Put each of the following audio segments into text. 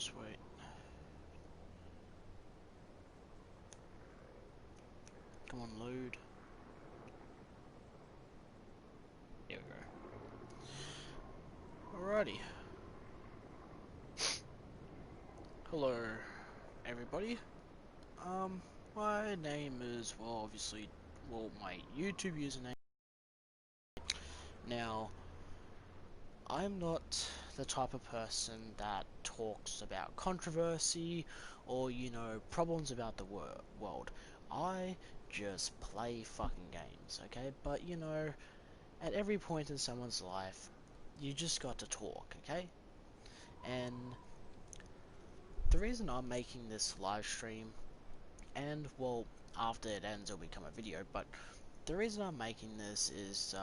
just wait. Come on, load. There we go. Alrighty. Hello, everybody. My name is, well, obviously, my YouTube username. Now, I'm not the type of person that talks about controversy or, problems about the world. I just play fucking games, okay? But, at every point in someone's life, you just got to talk, okay? And the reason I'm making this live stream, and, well, after it ends it'll become a video, but the reason I'm making this is,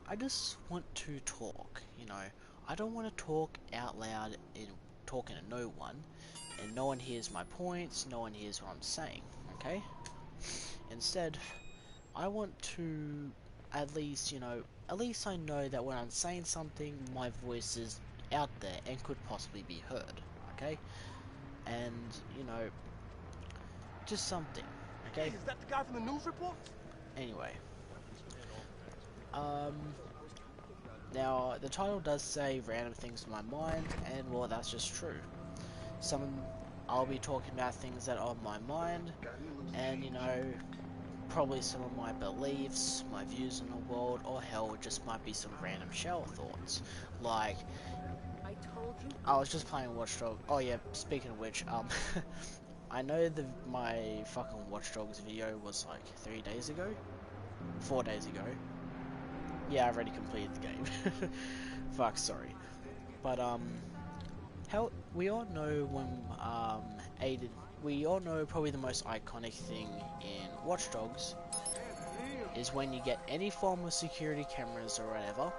I just want to talk, I don't want to talk out loud and talking to no one, and no one hears my points, no one hears what I'm saying, okay? Instead, I want to at least I know that when I'm saying something, my voice is out there and could possibly be heard, okay? And, just something, okay? Hey, is that the guy from the news report? Anyway. Now, the title does say random things in my mind, and, well, that's just true. I'll be talking about things that are on my mind, and, probably some of my beliefs, my views on the world, or hell, it just might be some random shower thoughts. Like, I was just playing Watch Dogs. Oh yeah, speaking of which, I know my fucking Watch Dogs video was like 3 days ago? 4 days ago. Yeah, I've already completed the game. Fuck, sorry. But, hell, we all know when, we all know probably the most iconic thing in Watch Dogs is when you get any form of security cameras or whatever.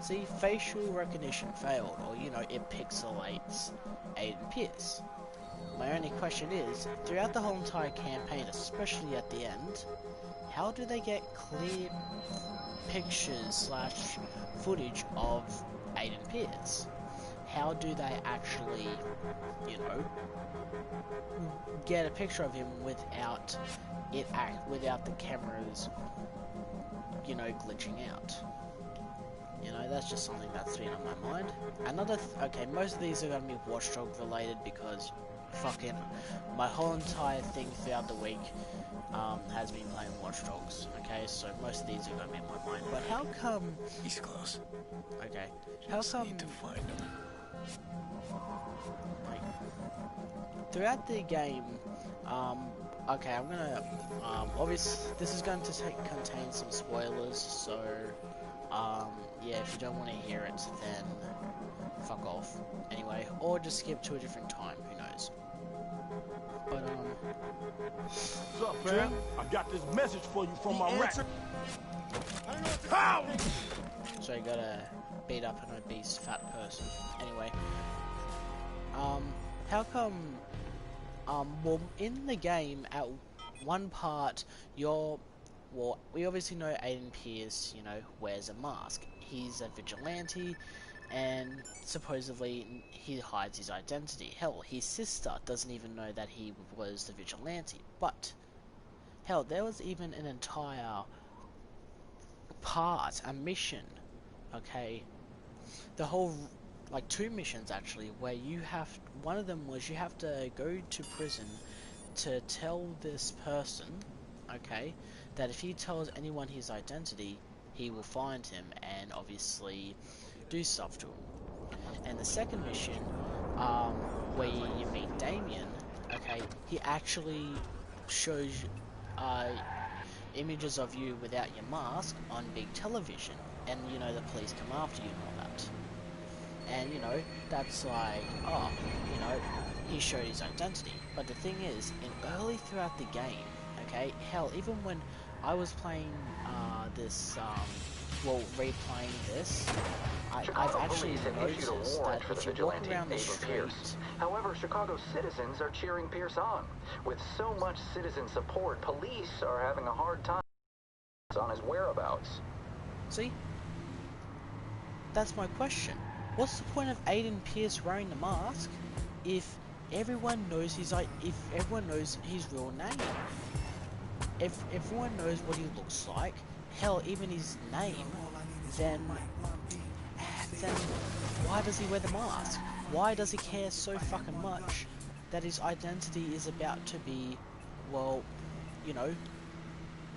See, facial recognition failed, or, it pixelates Aiden Pearce. My only question is, throughout the whole entire campaign, especially at the end, how do they get clear pictures / footage of Aiden Pearce? How do they actually, get a picture of him without the cameras, glitching out? That's just something that's been on my mind. Okay, most of these are going to be Watch Dogs related because fucking my whole entire thing throughout the week has been playing Watch Dogs. Okay, so most of these are going to be on my mind. But how come... He's close. Okay. Just need to find him. Like, throughout the game, okay, I'm gonna, obviously, this is going to contain some spoilers, so, yeah, if you don't want to hear it, then fuck off. Anyway, or just skip to a different time, who knows. But, What's up, fam? I got this message for you from my rat. How? So you gotta beat up an obese fat person. Anyway, how come, well, in the game, at one part, we obviously know Aiden Pearce, wears a mask. He's a vigilante, and supposedly he hides his identity. Hell, his sister doesn't even know that he was the vigilante. But, hell, there was even an entire a mission, okay? The whole, like, 2 missions actually, where one of them was you have to go to prison to tell this person, okay, that if he tells anyone his identity, he will find him and obviously do stuff to him. And the second mission, where you meet Damien, okay, he actually shows images of you without your mask on big television, and the police come after you and all that. And that's like, oh, he showed his identity. But the thing is, early throughout the game, okay, hell, even when I was playing replaying this, I've actually noticed that if you walk around the street... However, Chicago citizens are cheering Pearce on. With so much citizen support, police are having a hard time on his whereabouts. See? That's my question. What's the point of Aiden Pierce wearing the mask if everyone knows his real name? If everyone knows what he looks like, hell, even his name, then why does he wear the mask? Why does he care so fucking much that his identity is about to be, well, you know,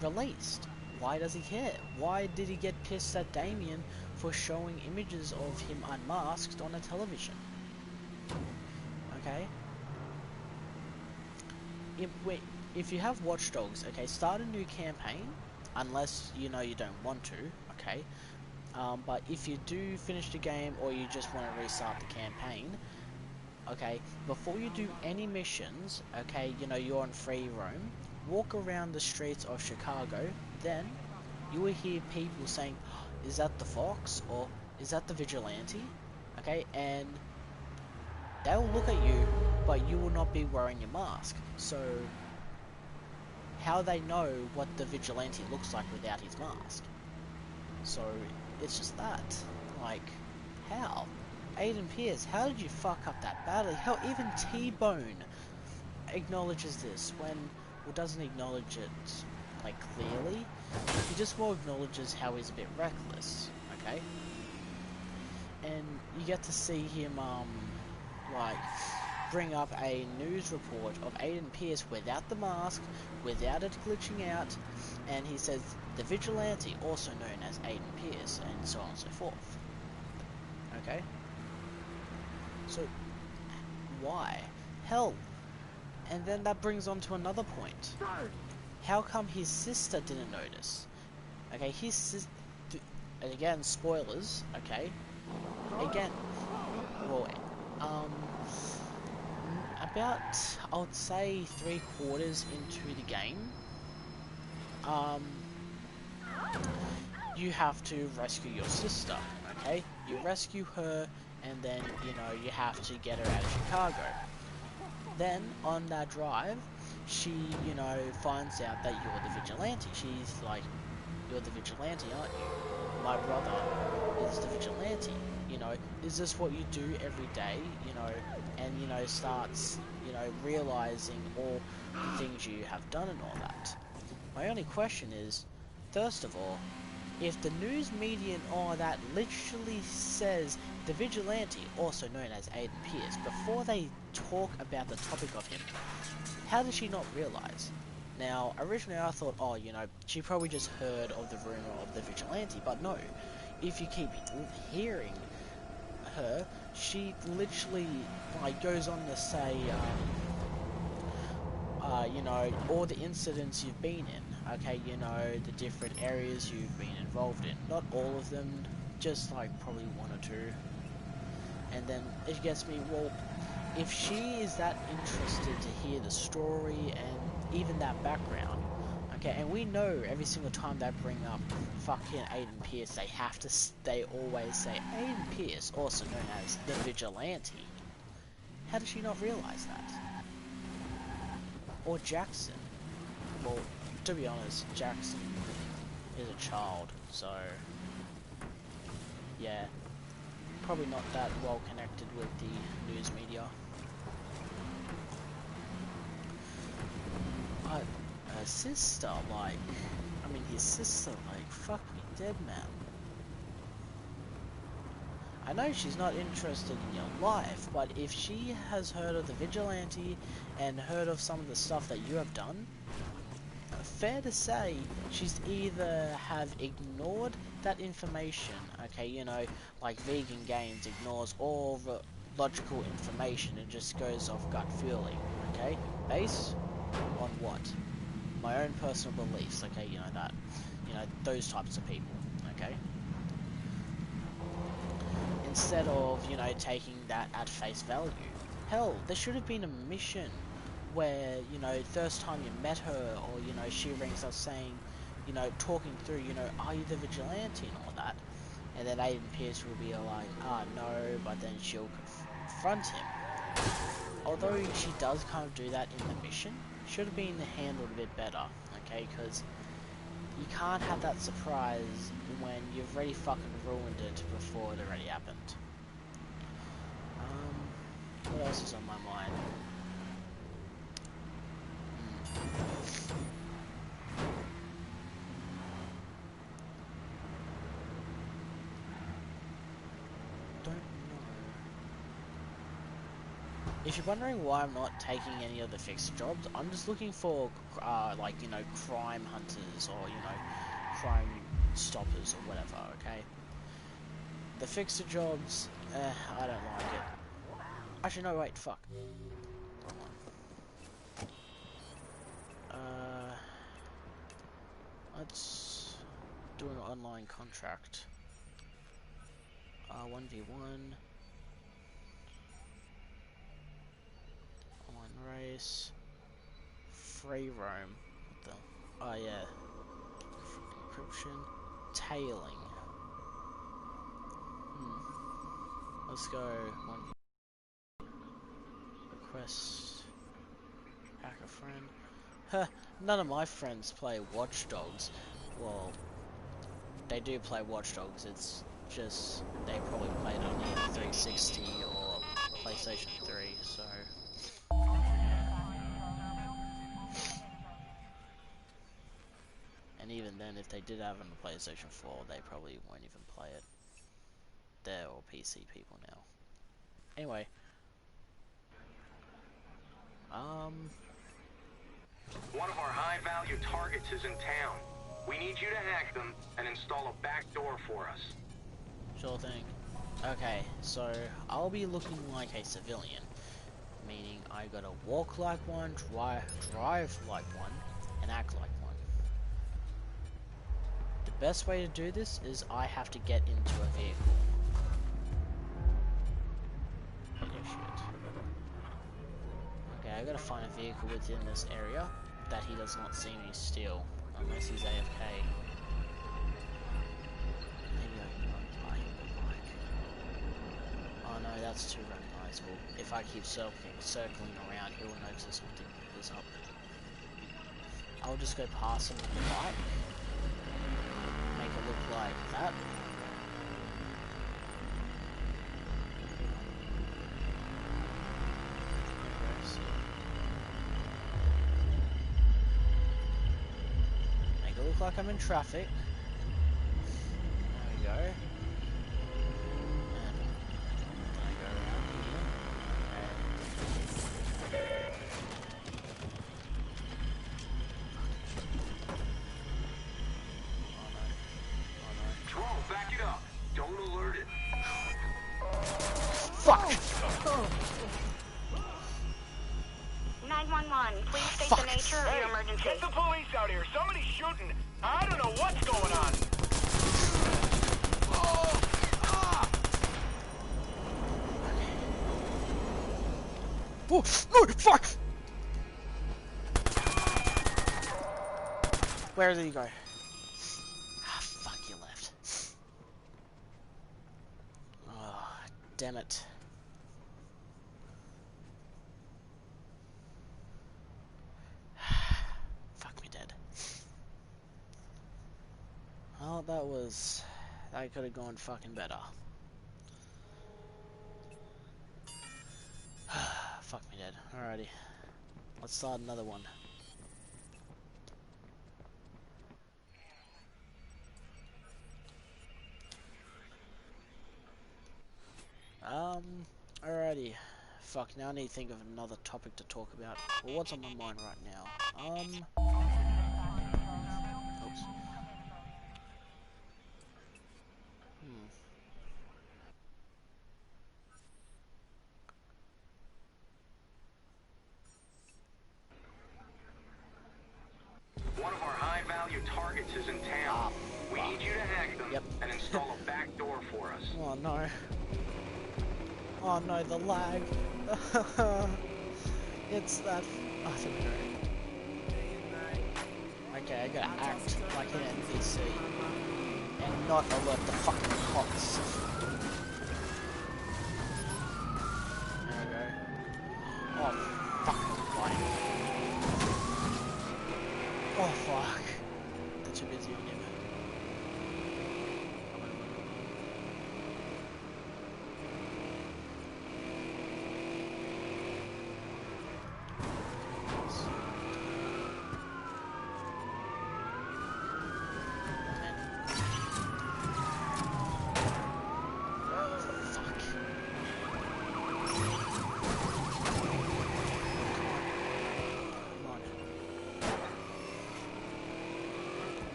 released? Why does he care? Why did he get pissed at Damien for showing images of him unmasked on a television? Okay? If you have Watch Dogs, okay, start a new campaign, unless you know you don't want to, okay? But if you do finish the game or you just want to restart the campaign, okay, before you do any missions, okay, you know, you're on free roam, walk around the streets of Chicago, then you will hear people saying, oh, is that the Fox? Or is that the Vigilante? Okay, and they'll look at you, but you will not be wearing your mask. So, how they know what the Vigilante looks like without his mask? So, it's just that. Like, how? Aiden Pierce, how did you fuck up that badly? Hell, even T-Bone acknowledges this when, well, doesn't acknowledge it, like, clearly. He just more acknowledges how he's a bit reckless, okay? And you get to see him, like, bring up a news report of Aiden Pierce without the mask, without it glitching out, and he says, the Vigilante, also known as Aiden Pierce, and so on and so forth. Okay? So, why? Hell, and then that brings on to another point. How come his sister didn't notice? Okay, his sister, and again, spoilers, okay? Again, well, about, I would say, 3/4 into the game, you have to rescue your sister, okay? You rescue her, and then, you know, you have to get her out of Chicago. Then, on that drive, she, you know, finds out that you're the Vigilante. She's like, you're the Vigilante, aren't you? My brother is the Vigilante. You know, is this what you do every day? You know, and, you know, starts, you know, realizing all the things you have done and all that. My only question is, first of all, if the news media and all that literally says the Vigilante, also known as Aiden Pierce, before they talk about the topic of him, how did she not realize? Now, originally I thought, oh, you know, she probably just heard of the rumor of the Vigilante, but no. If you keep hearing her, she literally, like, goes on to say, you know, all the incidents you've been in, okay, you know, the different areas you've been involved in. Not all of them, just, like, probably one or two. And then it gets me, well, if she is that interested to hear the story and even that background, okay, and we know every single time they bring up fucking Aiden Pierce, they always say Aiden Pierce, also known as the Vigilante. How does she not realize that? Or Jackson. Well, to be honest, Jackson is a child, so yeah, probably not that well connected with the news media. But her sister, like, I mean his sister, like, fuck me dead, man. I know she's not interested in your life, but if she has heard of the Vigilante and heard of some of the stuff that you have done, fair to say she's either have ignored that information, okay, you know, like Vegan Games ignores all the logical information and just goes off gut feeling, okay, based on what? My own personal beliefs, okay, you know that, you know, those types of people, okay? Instead of, you know, taking that at face value. Hell, there should have been a mission where, you know, first time you met her, or, you know, she rings up saying, you know, talking through, you know, are you the Vigilante and all that, and then Aiden Pierce will be like, no, but then she'll confront him. Although she does kind of do that in the mission, should have been handled a bit better, okay, because you can't have that surprise when you've already fucking ruined it before it already happened. If you're wondering why I'm not taking any of the fixed jobs, I'm just looking for, like, you know, crime hunters or, you know, crime stoppers or whatever, okay? The fixer jobs, I don't like it. Actually, no, wait, fuck. Wrong one. Let's do an online contract. 1v1. Online race. Free roam. What the? Oh yeah. Encryption. Tailing. Let's go. One. Request. Hack a friend. Huh. None of my friends play Watch Dogs. Well, they do play Watch Dogs. It's just they probably played on either 360 or PlayStation 3. So. And even then, if they did have it on the PlayStation 4, they probably won't even play it. They're all PC people now. Anyway. One of our high-value targets is in town. We need you to hack them and install a back door for us. Sure thing. Okay, so I'll be looking like a civilian. Meaning I gotta walk like one, drive like one, and act like one. The best way to do this is I have to get into a vehicle. Oh shit. Okay, I gotta find a vehicle within this area that he does not see me steal, unless he's AFK. Maybe I can run by him with a bike. Oh no, that's too recognizable. If I keep circling around, he will notice something is up. I'll just go past him with the bike. Make it look like that. Make it look like I'm in traffic. There we go. And then I go around here. Troll, back it up. Don't alert it. Fuck! 911, please state Fuck. the nature of your emergency. Get the police out here. Somebody's shooting. I don't know what's going on. Oh, no, fuck! Where did he go? Ah, fuck, you left. Oh, damn it. Fuck me dead. Well, that could have gone fucking better. Fuck me dead. Alrighty. Let's start another one. Alrighty. Fuck, now I need to think of another topic to talk about. Well, what's on my mind right now? Oops. One of our high-value targets is in town. We need you to hack them and install a back door for us. Oh no. Oh no, the lag. It's that. Oh, I think okay, I gotta act like an NPC and not alert the fucking cops. There we go. Oh fuck, I'm flying. Oh fuck. They're too busy with him.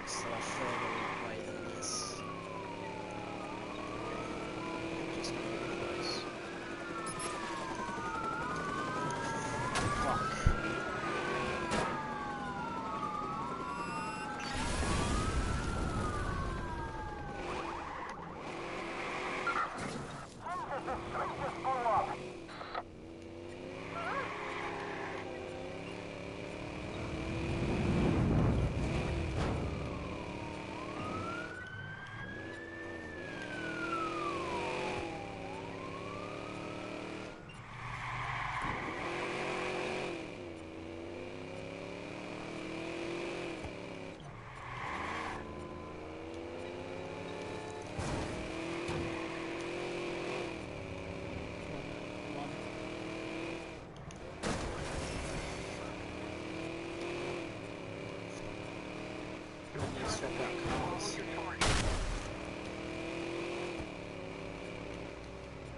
tracks that are further away than this. Just not even close. Fuck.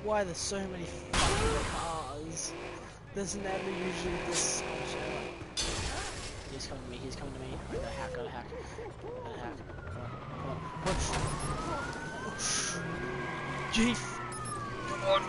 Why there's so many fucking cars? There's never usually this. He's coming to me, he's coming to me. I gotta hack, gotta hack. Gotta hack. Come on, push. Jeez. Come on.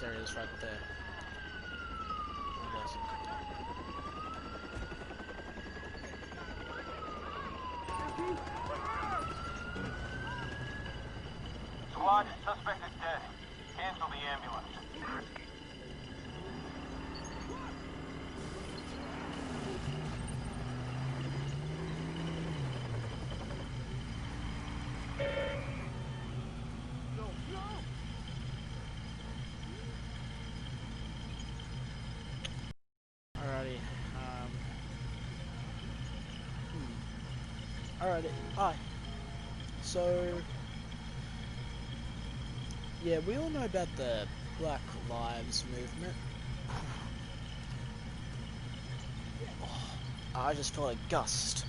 There it is, right there. Yes. Squad, suspect is dead. Cancel the ambulance. Alrighty. Alrighty. Hi. So, yeah, we all know about the Black Lives Movement. Oh, I just felt a gust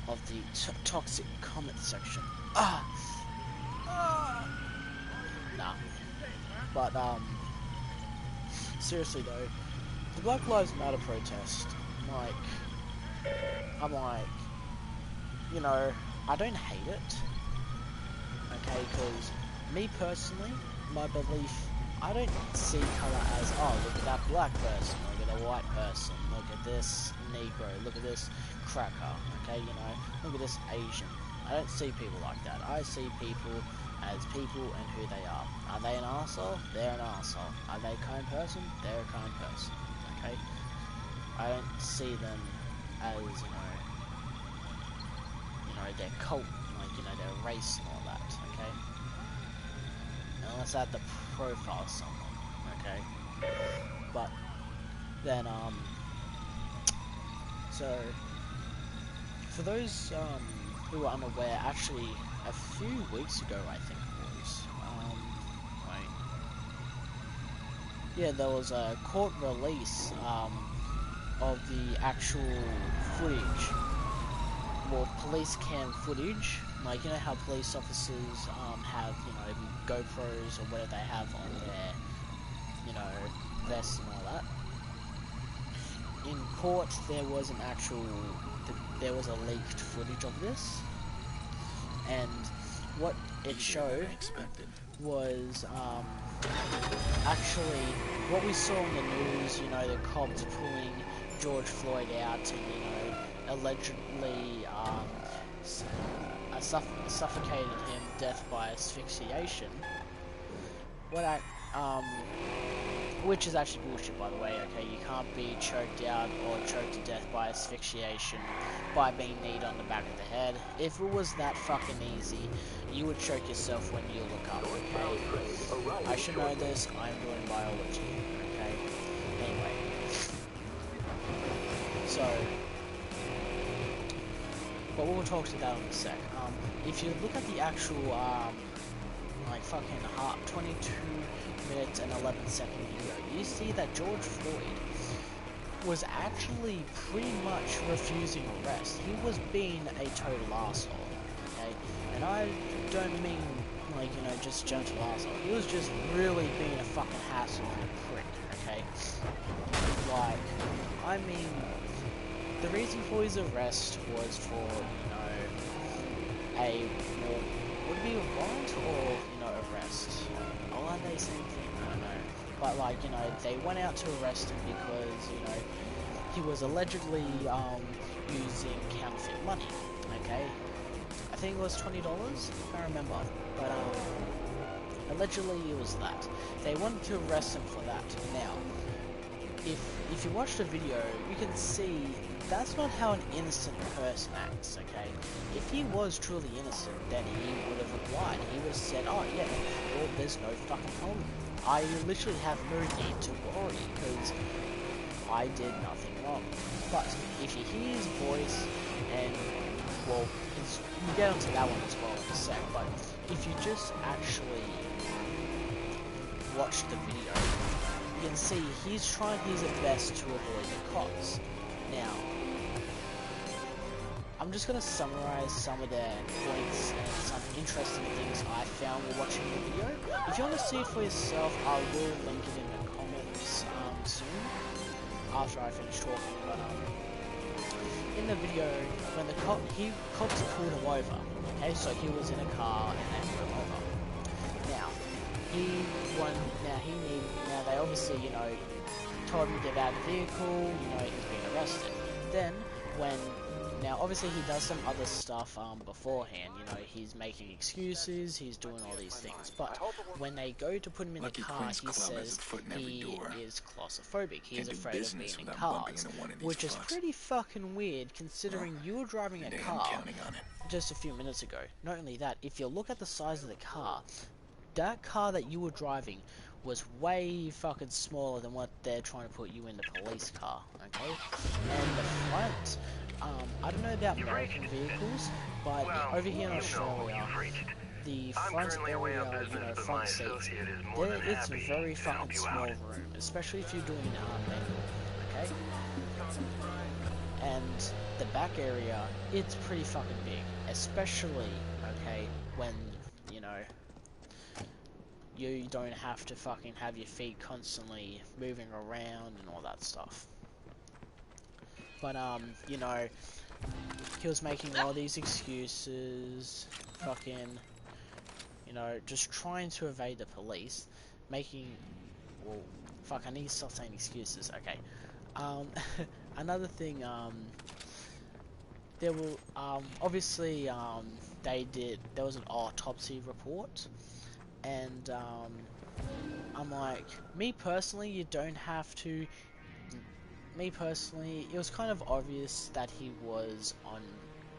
of the toxic comment section. Nah. But, seriously though, the Black Lives Matter protest, I'm like, you know, I don't hate it, okay, because me personally, my belief, I don't see colour as, oh, look at that black person, look at the white person, look at this Negro, look at this cracker, okay, you know, look at this Asian. I don't see people like that. I see people as people and who they are. Are they an arsehole? They're an arsehole. Are they a kind person? They're a kind person, okay? I don't see them as, you know, their cult, like, you know, their race and all that, okay? Unless I have to profile someone, okay? But, then, so, for those, who are unaware, actually, a few weeks ago, I think it was, yeah, there was a court release, of the actual footage, well, police cam footage, like, you know how police officers, have, you know, GoPros or whatever they have on their, you know, vests and all that. In court, there was an actual, there was a leaked footage of this, and what it showed was, actually, what we saw on the news, you know, the cops pulling George Floyd out and, you know, allegedly, suffocated him, death by asphyxiation. Which is actually bullshit, by the way, okay? You can't be choked out or choked to death by asphyxiation by being kneed on the back of the head. If it was that fucking easy, you would choke yourself when you look up, okay? I should know this, I'm doing biology, okay? Anyway. So, but we'll talk to that in a sec. If you look at the actual, like fucking 22 minutes and 11-second video, you see that George Floyd was actually pretty much refusing arrest. He was being a total asshole, okay? And I don't mean, like, you know, just gentle asshole. He was just really being a fucking hassle and a prick, okay? Like, I mean, the reason for his arrest was for, you know, well, would it be a warrant or, you know, arrest? Or are they same thing? I don't know. But, like, you know, they went out to arrest him because, you know, he was allegedly using counterfeit money, okay? I think it was $20, I can't remember, but allegedly it was that. They wanted to arrest him for that. Now, if you watch the video, you can see that's not how an innocent person acts, okay? If he was truly innocent, then he would have applied. He would have said, oh yeah, well, there's no fucking problem. I literally have no need to worry, because I did nothing wrong. But if you hear his voice, and, well, we'll get onto that one as well in a sec, but if you just actually watch the video, you can see he's trying his best to avoid the cops. Now, I'm just going to summarize some of the points and some interesting things I found while watching the video. If you want to see it for yourself, I will link it in the comments soon, after I finish talking. But in the video, when the cops pulled him over, okay, so he was in a car and they pulled him over. Now, they obviously, you know, told him to get out of the vehicle, you know, he's being arrested. Then, now obviously he does some other stuff beforehand, you know, he's making excuses, he's doing all these things, but when they go to put him in the car, he says he is claustrophobic, he is afraid of being in cars, which is pretty fucking weird considering you were driving a car just a few minutes ago. Not only that, if you look at the size of the car, that car that you were driving was way fucking smaller than what they're trying to put you in the police car, okay? And the front, I don't know about American vehicles, but over here in Australia, the front area, you know, front seat, it's a very fucking small room, especially if you're doing manual, okay? And the back area, it's pretty fucking big, especially, okay, when, you know, you don't have to fucking have your feet constantly moving around and all that stuff. But, you know, he was making all these excuses, fucking, you know, just trying to evade the police, well, fuck, I need to stop saying excuses, okay. Another thing, there will, obviously, there was an autopsy report, and, I'm like, me personally, you don't have to. Me personally, it was kind of obvious that he was on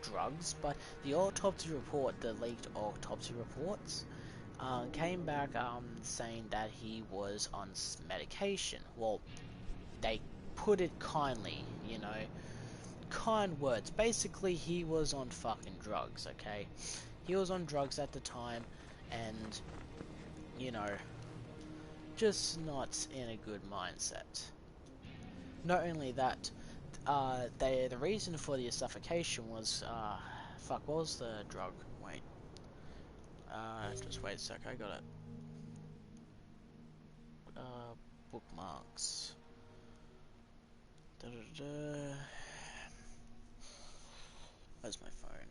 drugs, but the autopsy report, the leaked autopsy reports, came back saying that he was on medication. Well, they put it kindly, you know, kind words. Basically, he was on fucking drugs, okay? He was on drugs at the time, and, you know, just not in a good mindset. Not only that, the reason for the suffocation was, fuck, what was the drug? Wait. Just wait a sec, I got it. Bookmarks. Where's my phone?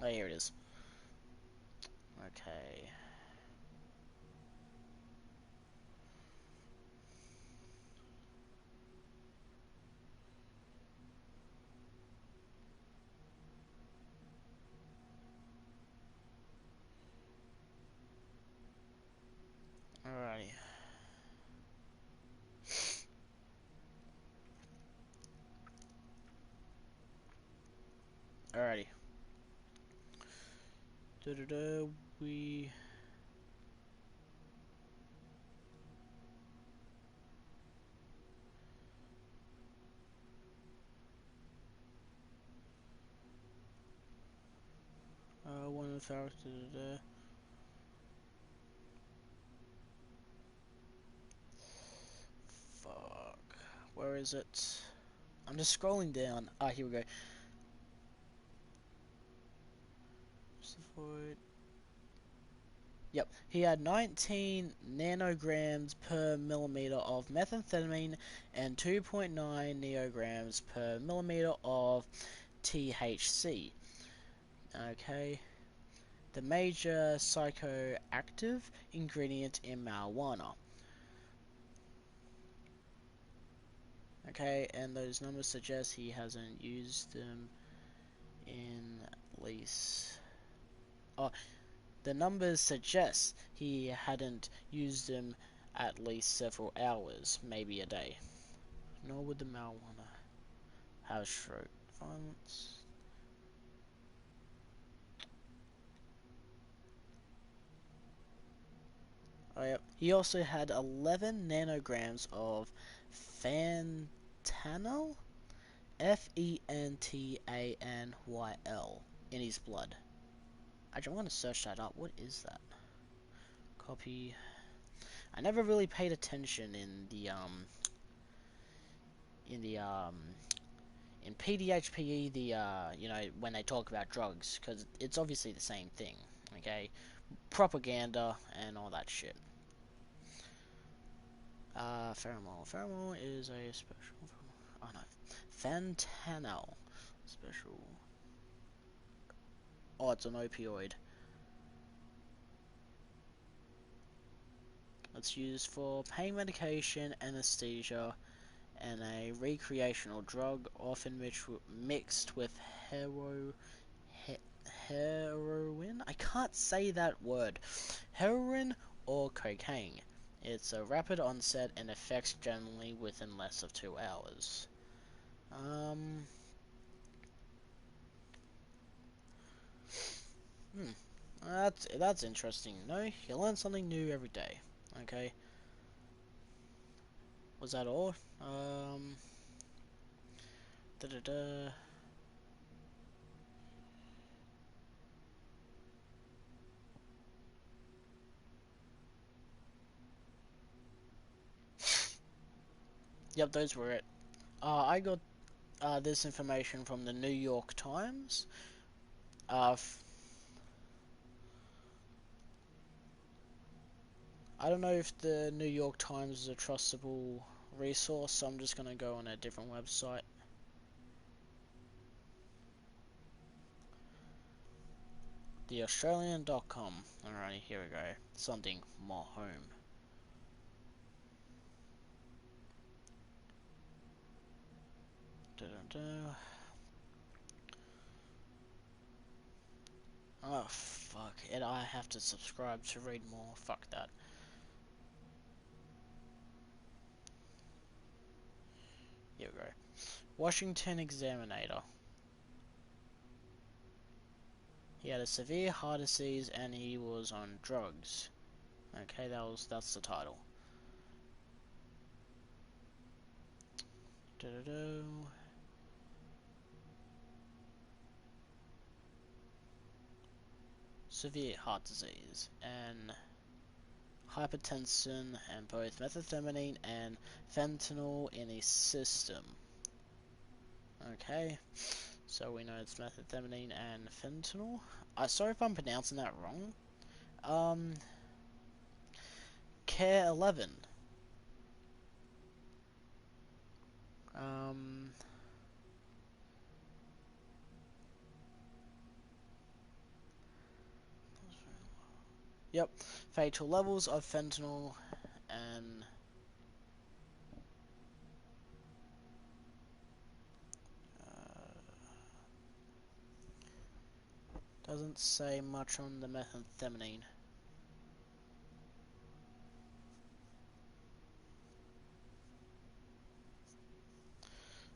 Oh, here it is. Okay. Alrighty. Alrighty. We... Fuck. Where is it? I'm just scrolling down. Ah, here we go. Yep, he had 19 nanograms per millimeter of methamphetamine and 2.9 neograms per millimeter of THC. Okay. The major psychoactive ingredient in marijuana. Okay, and those numbers suggest he hasn't used them in at least... Oh, the numbers suggest he hadn't used them at least several hours, maybe a day. Nor would the marijuana have stroke violence. Oh, yep. He also had 11 nanograms of fentanyl, Fentanyl, in his blood. I want to search that up. What is that? Copy. I never really paid attention in PDHPE, you know, when they talk about drugs, because it's obviously the same thing, okay? Propaganda and all that shit. Pheromone. Pheromone is a special... Oh no. Fentanyl. Special... Oh, it's an opioid. It's used for pain medication, anesthesia, and a recreational drug, often mixed with heroin. I can't say that word. Heroin or cocaine. It's a rapid onset and effects generally within less of 2 hours. That's interesting. No, you learn something new every day. Okay. Was that all? Da da da. Yep, those were it. I got this information from the New York Times. I don't know if the New York Times is a trustable resource, so I'm just gonna go on a different website. TheAustralian.com. Alrighty, here we go. Something more home. Da -da -da. Oh, fuck. And I have to subscribe to read more. Fuck that. Here we go. Washington Examiner. He had a severe heart disease and he was on drugs. Okay, that's the title. Da -da -da. Severe heart disease and hypertension and both methamphetamine and fentanyl in his system. Okay, so we know it's methamphetamine and fentanyl. Sorry if I'm pronouncing that wrong. Care 11. Yep, fatal levels of fentanyl and doesn't say much on the methamphetamine.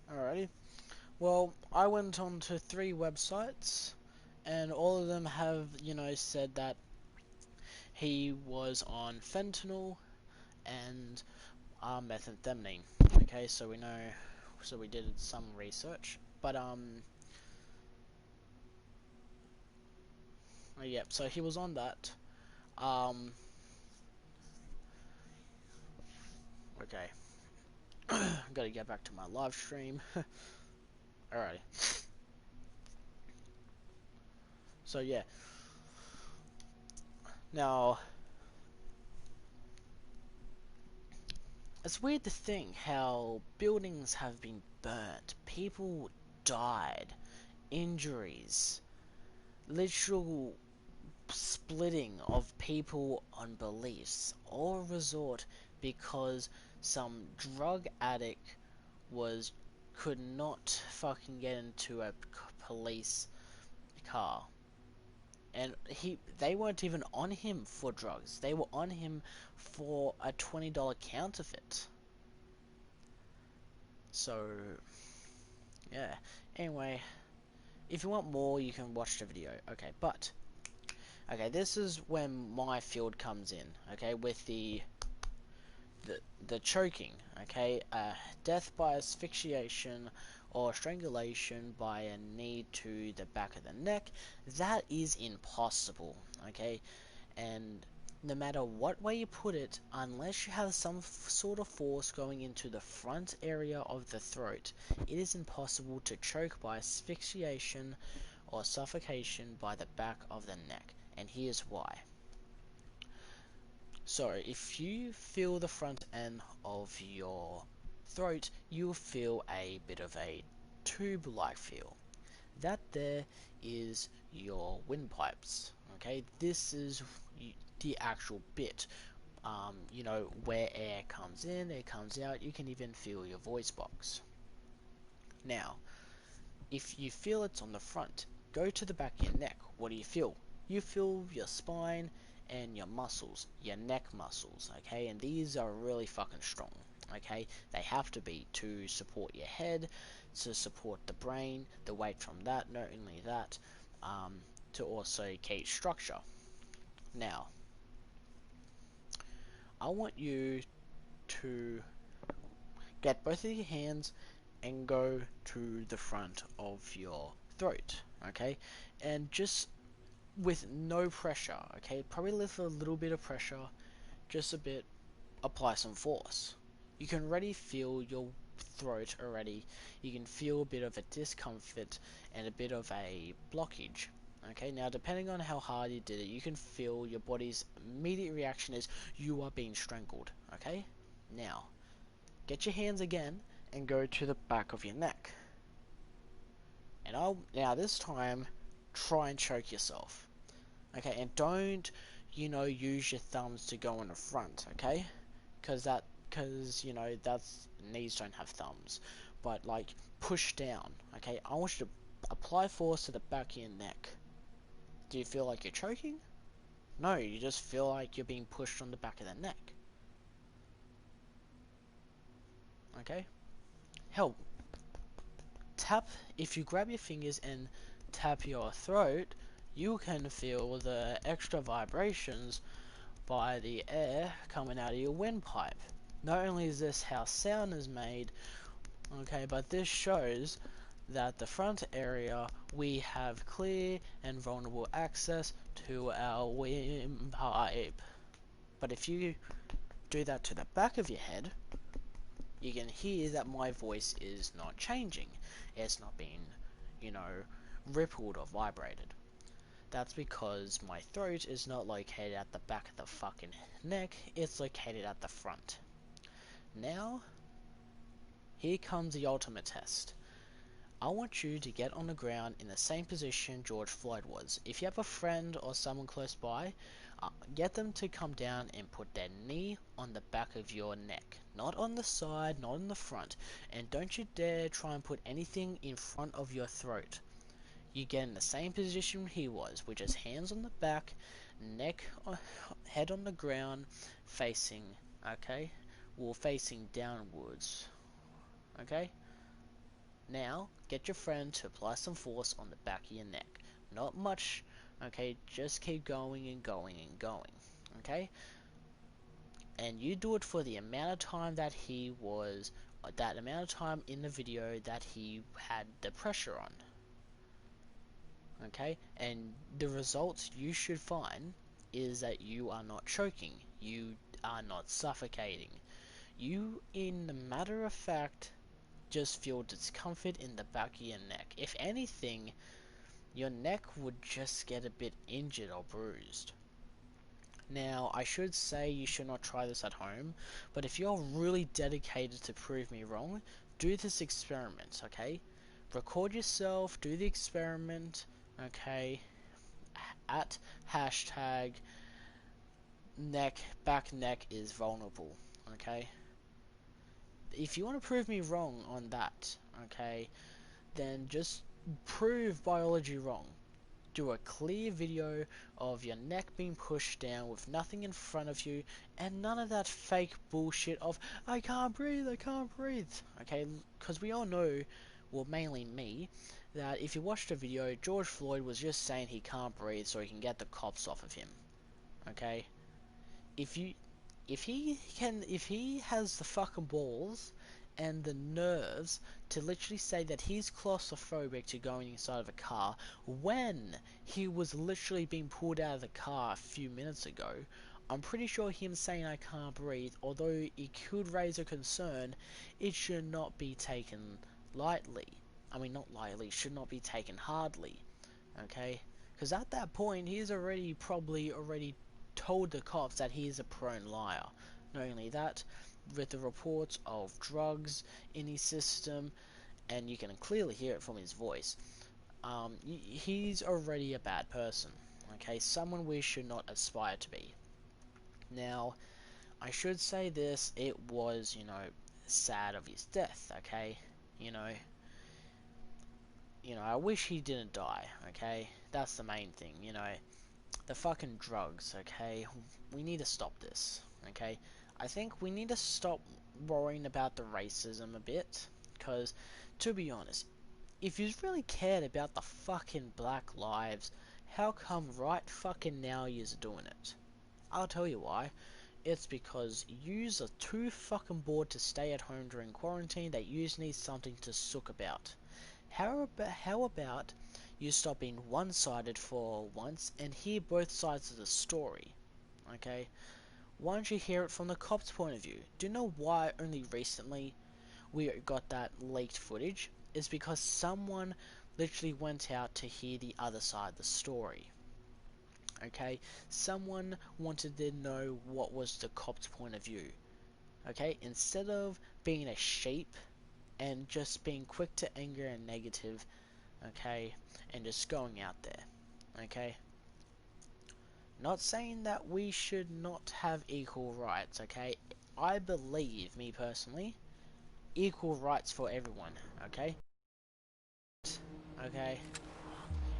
Alrighty. Well, I went on to 3 websites, and all of them have, you know, said that he was on fentanyl and methamphetamine. Okay, so we know, so we did some research, but Yep, so he was on that. Okay. Gotta get back to my live stream. Alrighty. So yeah. Now, it's weird to think how buildings have been burnt, people died, injuries, literal splitting of people on beliefs, all resort because some drug addict could not fucking get into a police car. And they weren't even on him for drugs. They were on him for a $20 counterfeit. So, yeah. Anyway, if you want more, you can watch the video. Okay, but okay, this is when my field comes in. Okay, with the choking. Okay, death by asphyxiation or strangulation by a knee to the back of the neck. That is impossible. Okay, and no matter what way you put it, unless you have some sort of force going into the front area of the throat, it is impossible to choke by asphyxiation or suffocation by the back of the neck. And here's why. So, if you feel the front end of your throat, you'll feel a bit of a tube-like feel. That there is your windpipes. Okay, this is the actual bit. You know, where air comes in, air comes out. You can even feel your voice box. Now, if you feel it's on the front, go to the back of your neck. What do you feel? You feel your spine and your muscles, your neck muscles, okay? And these are really fucking strong, okay? They have to be to support your head, to support the brain, the weight from that, not only that, to also keep structure. Now, I want you to get both of your hands and go to the front of your throat, okay? And just with no pressure, okay? Probably with a little bit of pressure, just a bit, apply some force. You can already feel your throat already. You can feel a bit of a discomfort and a bit of a blockage. Okay, now depending on how hard you did it, you can feel your body's immediate reaction is you are being strangled. Okay, now get your hands again and go to the back of your neck. And now this time try and choke yourself. Okay, and don't, you know, use your thumbs to go in the front, okay? Because you know, knees don't have thumbs. But, like, push down, okay? I want you to apply force to the back of your neck. Do you feel like you're choking? No, you just feel like you're being pushed on the back of the neck. Okay? Hell, if you grab your fingers and tap your throat, you can feel the extra vibrations by the air coming out of your windpipe. Not only is this how sound is made, okay, but this shows that the front area we have clear and vulnerable access to our windpipe. But if you do that to the back of your head, you can hear that my voice is not changing. It's not being, you know, rippled or vibrated. That's because my throat is not located at the back of the fucking neck, it's located at the front. Now, here comes the ultimate test. I want you to get on the ground in the same position George Floyd was. If you have a friend or someone close by, get them to come down and put their knee on the back of your neck. Not on the side, not in the front. And don't you dare try and put anything in front of your throat. You get in the same position he was, which is hands on the back, head on the ground, facing, okay? Well, facing downwards, okay? Now, get your friend to apply some force on the back of your neck. Not much, okay? Just keep going and going and going, okay? And you do it for the amount of time that that amount of time in the video that he had the pressure on. okay? And the results you should find is that you are not choking, you are not suffocating. You, in the matter of fact, just feel discomfort in the back of your neck. If anything, your neck would just get a bit injured or bruised. Now, I should say you should not try this at home, but if you're really dedicated to prove me wrong, do this experiment, okay? Record yourself, do the experiment, okay? At hashtag back neck is vulnerable, okay? If you want to prove me wrong on that, okay, then just prove biology wrong. Do a clear video of your neck being pushed down with nothing in front of you and none of that fake bullshit of I can't breathe, okay? Because we all know, well, mainly me, that if you watched the video, George Floyd was just saying he can't breathe so he can get the cops off of him, okay? If he has the fucking balls and the nerves to literally say that he's claustrophobic to going inside of a car when he was literally being pulled out of the car a few minutes ago, I'm pretty sure him saying I can't breathe, although it could raise a concern, it should not be taken lightly. I mean, not lightly, should not be taken hardly, okay? Because at that point, he's probably already told the cops that he is a prone liar. Not only that, with the reports of drugs in his system, and you can clearly hear it from his voice, he's already a bad person, okay? Someone we should not aspire to be. Now, I should say this, it was, sad of his death, okay? I wish he didn't die, okay? That's the main thing, the fucking drugs, okay? We need to stop this, okay? I think we need to stop worrying about the racism a bit, because, to be honest, if you really cared about the fucking black lives, how come right fucking now you're doing it? I'll tell you why. It's because yous are too fucking bored to stay at home during quarantine that yous need something to sook about. How about you stop being one-sided for once and hear both sides of the story, okay? Why don't you hear it from the cops' point of view? Do you know why only recently we got that leaked footage? It's because someone literally went out to hear the other side of the story, okay? Someone wanted to know what was the cops' point of view, okay? Instead of being a sheep and just being quick to anger and negative, okay, and just going out there, okay? Not saying that we should not have equal rights, okay? I believe, me personally, equal rights for everyone, okay? Okay?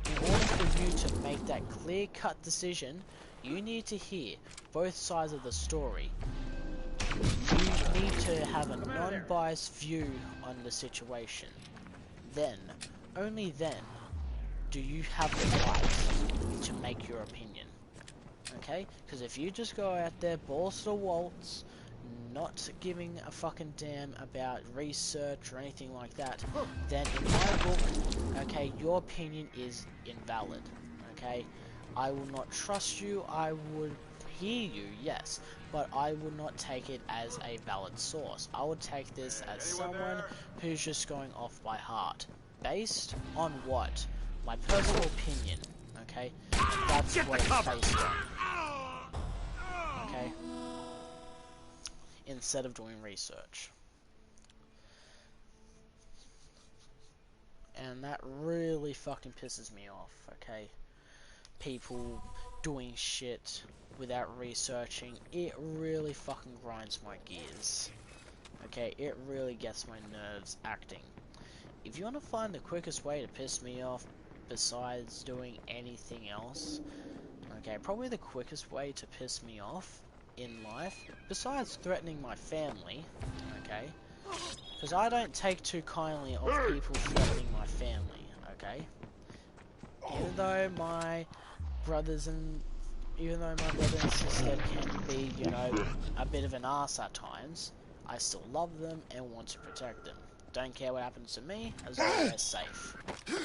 In order for you to make that clear-cut decision, you need to hear both sides of the story. You need to have a non-biased view on the situation. Then, only then, do you have the right to make your opinion. Okay? Because if you just go out there, balls to the waltz, not giving a fucking damn about research or anything like that, then in my book, okay, your opinion is invalid. Okay? I will not trust you, I would hear you, yes, but I would not take it as a valid source. I would take this as someone who's just going off by heart. Based on what? My personal opinion, okay? That's what it's based on. Okay? Instead of doing research. And that really fucking pisses me off, okay? People doing shit without researching, it really fucking grinds my gears. Okay, it really gets my nerves acting. If you want to find the quickest way to piss me off besides doing anything else, okay, probably the quickest way to piss me off in life, besides threatening my family, okay, because I don't take too kindly of people threatening my family, okay, even though my brother and sister can be, a bit of an ass at times, I still love them and want to protect them. Don't care what happens to me, as long as they're safe.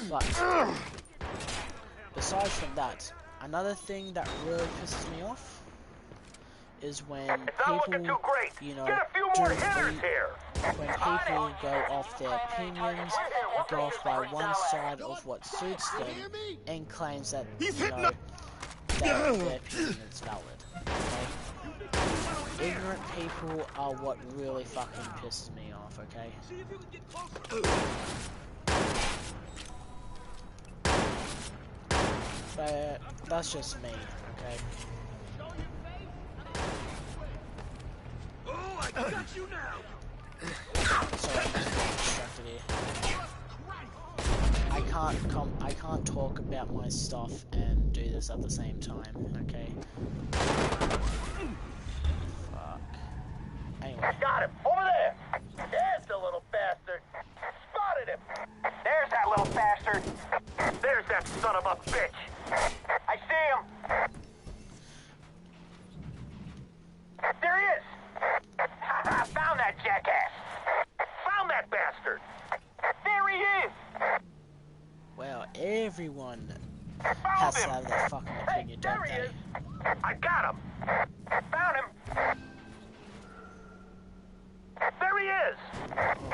But Besides from that, another thing that really pisses me off is when people, you know, when people go off their opinions, go off by one side of what suits them, and claims that, you know, that their opinion is valid. Okay? Ignorant people are what really fucking pisses me off, okay? But that's just me, okay? Oh, I got you now. Sorry, I'm just getting distracted here. I can't talk about my stuff and do this at the same time, okay? Fuck. Anyway. Got him! Over there! There's the little bastard! Spotted him! There's that little bastard! There's that son of a bitch! I see him! There he is! Found that jackass! Found that bastard! There he is! Well, everyone has to have their fucking opinion, don't they? I got him! Found him! There he is!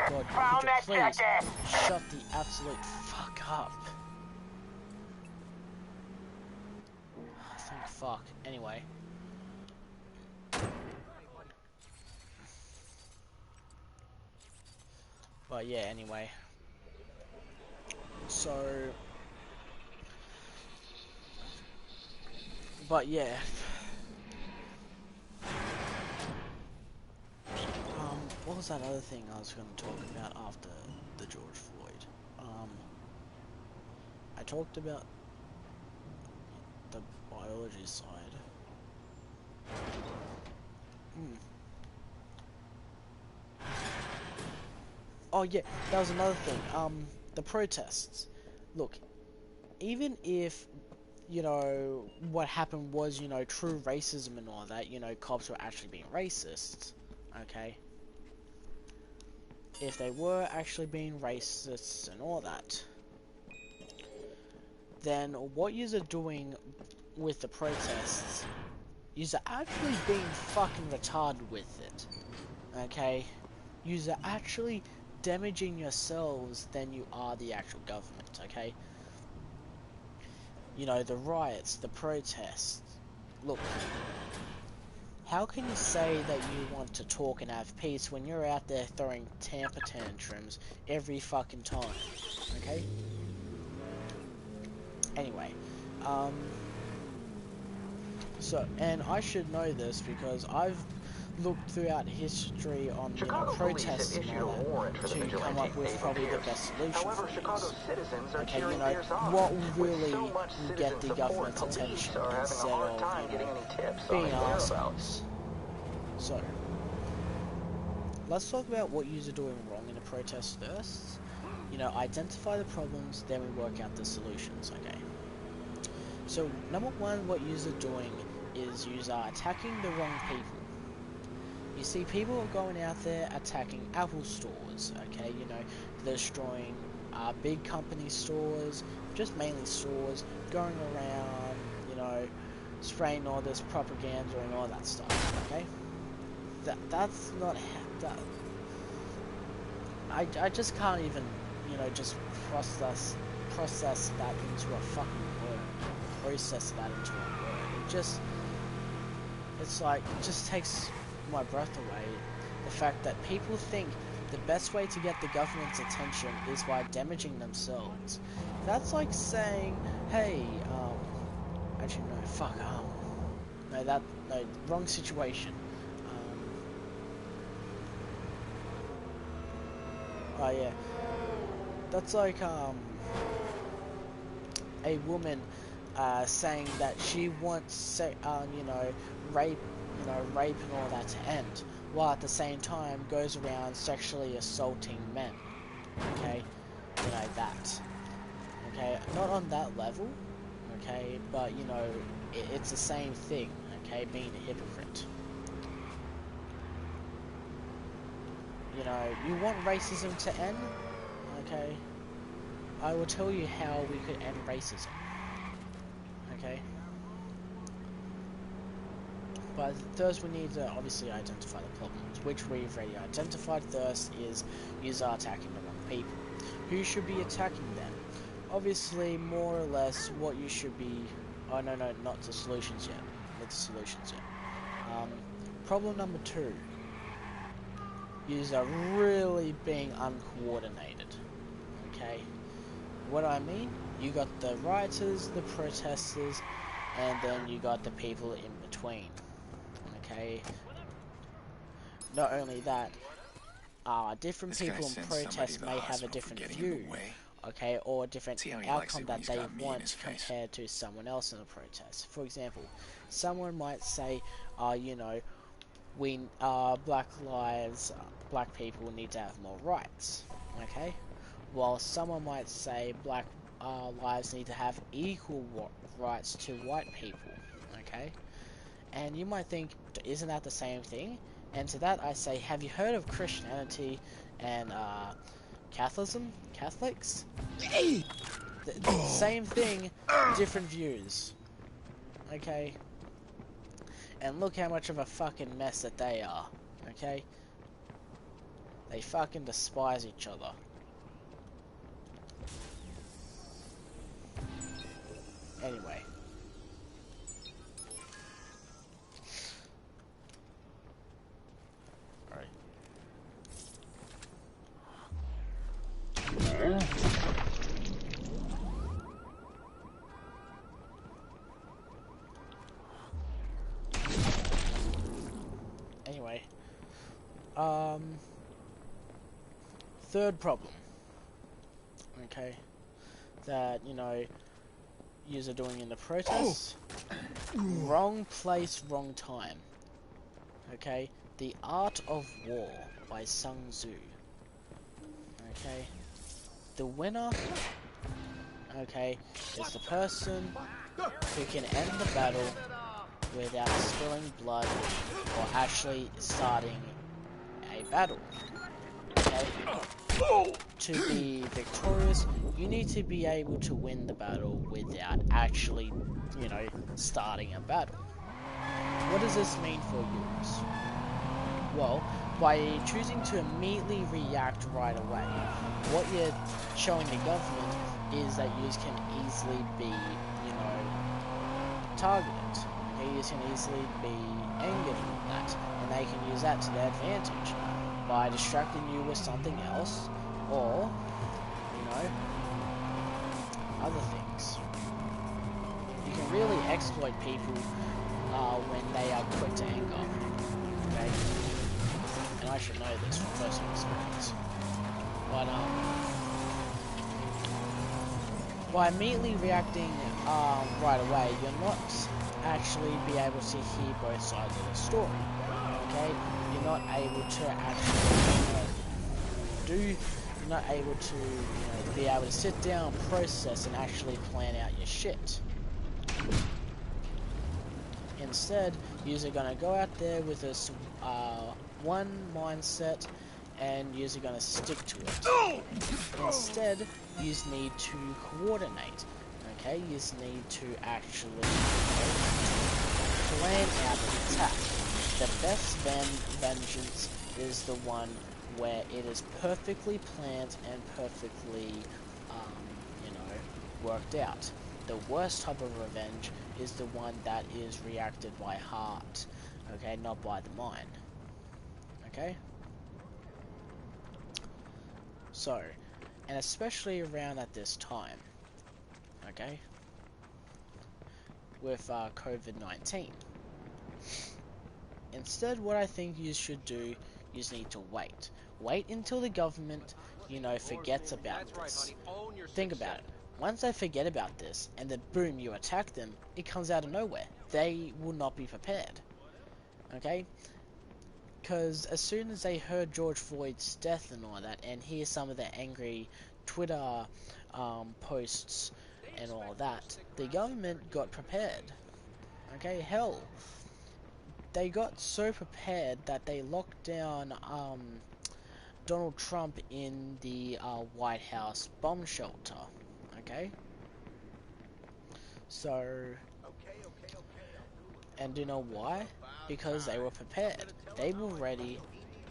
Oh god, could you please shut the absolute fuck up? Thank fuck. Anyway. But yeah, anyway. So... But yeah. What was that other thing I was going to talk about after the George Floyd? I talked about the biology side. Oh yeah, that was another thing. The protests. Look, even if, you know, what happened was, you know, true racism and all that, you know, cops were actually being racist, okay? If they were actually being racist and all that, then what yous are doing with the protests, yous are actually being fucking retarded with it, okay? Yous are actually damaging yourselves than you are the actual government, okay? You know, the riots, the protests. Look, how can you say that you want to talk and have peace when you're out there throwing temper tantrums every fucking time, okay? Anyway, so, and I should know this because I've looked throughout history on, you know, protests and all that to come up with probably the best solution for this. Okay, you know, what will really get the government's attention instead of, you know, being assholes. So, let's talk about what yous are doing wrong in a protest first. You know, identify the problems, then we work out the solutions, okay? So, number one, what yous are doing is yous are attacking the wrong people. You see, people are going out there attacking Apple stores, okay? You know, they're destroying big company stores, just mainly stores, going around, you know, spraying all this propaganda and all that stuff, okay? That's not that. I just can't even, you know, just process that into a fucking word. Process that into a word. It's like, it just takes my breath away. The fact that people think the best way to get the government's attention is by damaging themselves. That's like saying, hey, actually no, fuck, no, wrong situation. Oh yeah, that's like, a woman, saying that she wants, you know, rape and all that to end, while at the same time goes around sexually assaulting men, okay, you know, that, okay, not on that level, okay, but, you know, it's the same thing, okay, being a hypocrite. You know, you want racism to end, okay, I will tell you how we could end racism. Okay. But first we need to obviously identify the problems, which we've already identified. First is users are attacking the wrong people. Who should be attacking them? Obviously, more or less, what you should be... Oh, no, not the solutions yet. Not the solutions yet. Problem number 2. Users are really being uncoordinated. Okay? What do I mean? You got the rioters, the protesters, and then you got the people in between. Okay? Not only that, different people in protest may have a different view, okay, or a different outcome that they want compared to someone else in a protest. For example, someone might say, you know, black people need to have more rights, okay, while someone might say black lives need to have equal rights to white people, okay. And you might think, isn't that the same thing? And to that I say, have you heard of Christianity and Catholics? The same thing, different views. Okay? And look how much of a fucking mess that they are. Okay? They fucking despise each other. Anyway. Anyway, third problem, okay, that, you know, yous are doing in the protests, wrong place, wrong time, okay, The Art of War by Sun Tzu, okay, the winner, okay, is the person who can end the battle without spilling blood or actually starting a battle. Okay? To be victorious, you need to be able to win the battle without actually, you know, starting a battle. What does this mean for you? Well, by choosing to immediately react right away, what you're showing the government is that you can easily be, you know, targeted. You can easily be angered with that, and they can use that to their advantage by distracting you with something else, or, you know, other things. You can really exploit people when they are quick to anger, okay? And I should know this from personal experience. But, by immediately reacting right away, you're not actually be able to hear both sides of the story, okay? You're not able to actually, you're not able to, you know, be able to sit down, process, and actually plan out your shit. Instead, you're gonna go out there with this one mindset, and you're gonna stick to it. Instead, you need to coordinate. Okay, you need to actually, you know, plan out an attack. The best vengeance is the one where it is perfectly planned and perfectly, you know, worked out. The worst type of revenge is the one that is reacted by heart, okay, not by the mind. Okay? So, and especially around at this time, okay, with COVID-19. Instead, what I think you should do, you need to wait. Wait until the government, you know, forgets about this. Think about it. Once they forget about this, and then boom, you attack them, it comes out of nowhere. They will not be prepared. Okay? Because as soon as they heard George Floyd's death and all that, and hear some of the angry Twitter posts and all that, the government got prepared. Okay, hell, they got so prepared that they locked down Donald Trump in the White House bomb shelter. Okay, so And do you know why? Because they were prepared. They were ready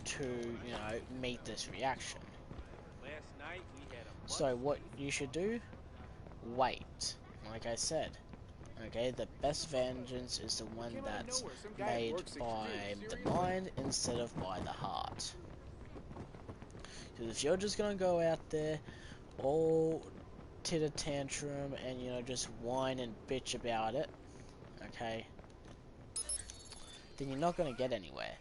to, you know, meet this reaction. So what you should do? Wait. Like I said. Okay, the best vengeance is the one that's made by the mind instead of by the heart. Because if you're just gonna go out there all titter tantrum and, you know, just whine and bitch about it, okay, then you're not gonna get anywhere.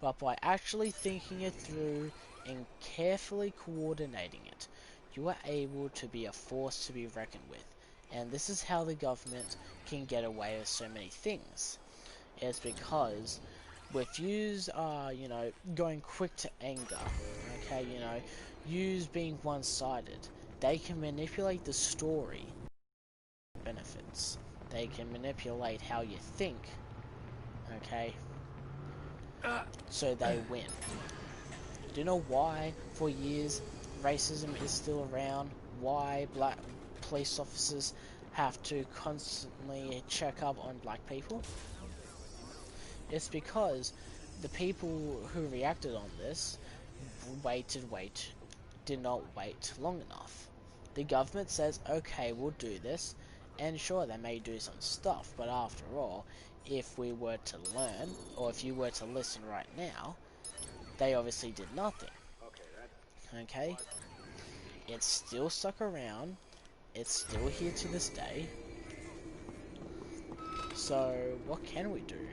But by actually thinking it through and carefully coordinating it, you are able to be a force to be reckoned with. And this is how the government can get away with so many things. It's because with yous you know, going quick to anger, okay, you know, yous being one-sided, they can manipulate the story benefits. They can manipulate how you think, okay, so they win. Do you know why, for years, racism is still around? Why black police officers have to constantly check up on black people? It's because the people who reacted on this did not wait long enough. The government says, okay, we'll do this, and sure, they may do some stuff, but after all, if we were to learn, or if you were to listen right now, they obviously did nothing. Okay? It's still stuck around, it's still here to this day, so what can we do?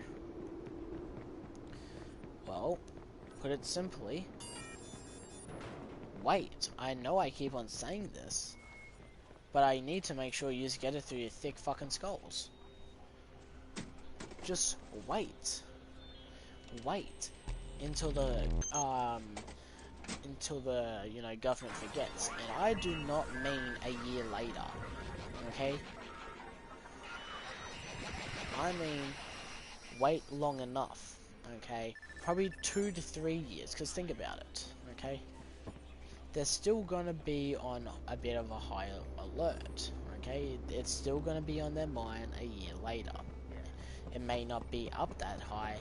Well, put it simply, wait. I know I keep on saying this, but I need to make sure you just get it through your thick fucking skulls. Just wait. Wait until the you know, government forgets. And I do not mean a year later. Okay? I mean wait long enough. Okay? Probably 2 to 3 years, because think about it. Okay? They're still gonna be on a bit of a higher alert. Okay? It's still gonna be on their mind a year later. It may not be up that high,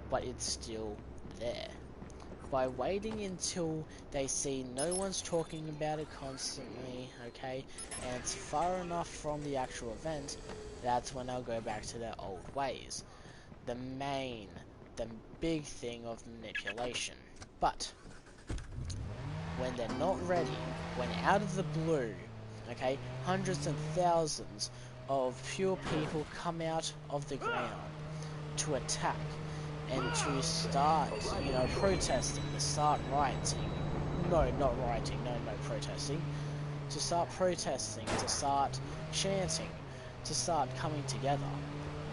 but it's still there. By waiting until they see no one's talking about it constantly, okay, and it's far enough from the actual event, that's when they'll go back to their old ways. The big thing of manipulation. But when they're not ready, when out of the blue, okay, hundreds and thousands of pure people come out of the ground to attack and to start, you know, protesting, to start rioting. No, not rioting, no, protesting. To start protesting, to start chanting, to start coming together.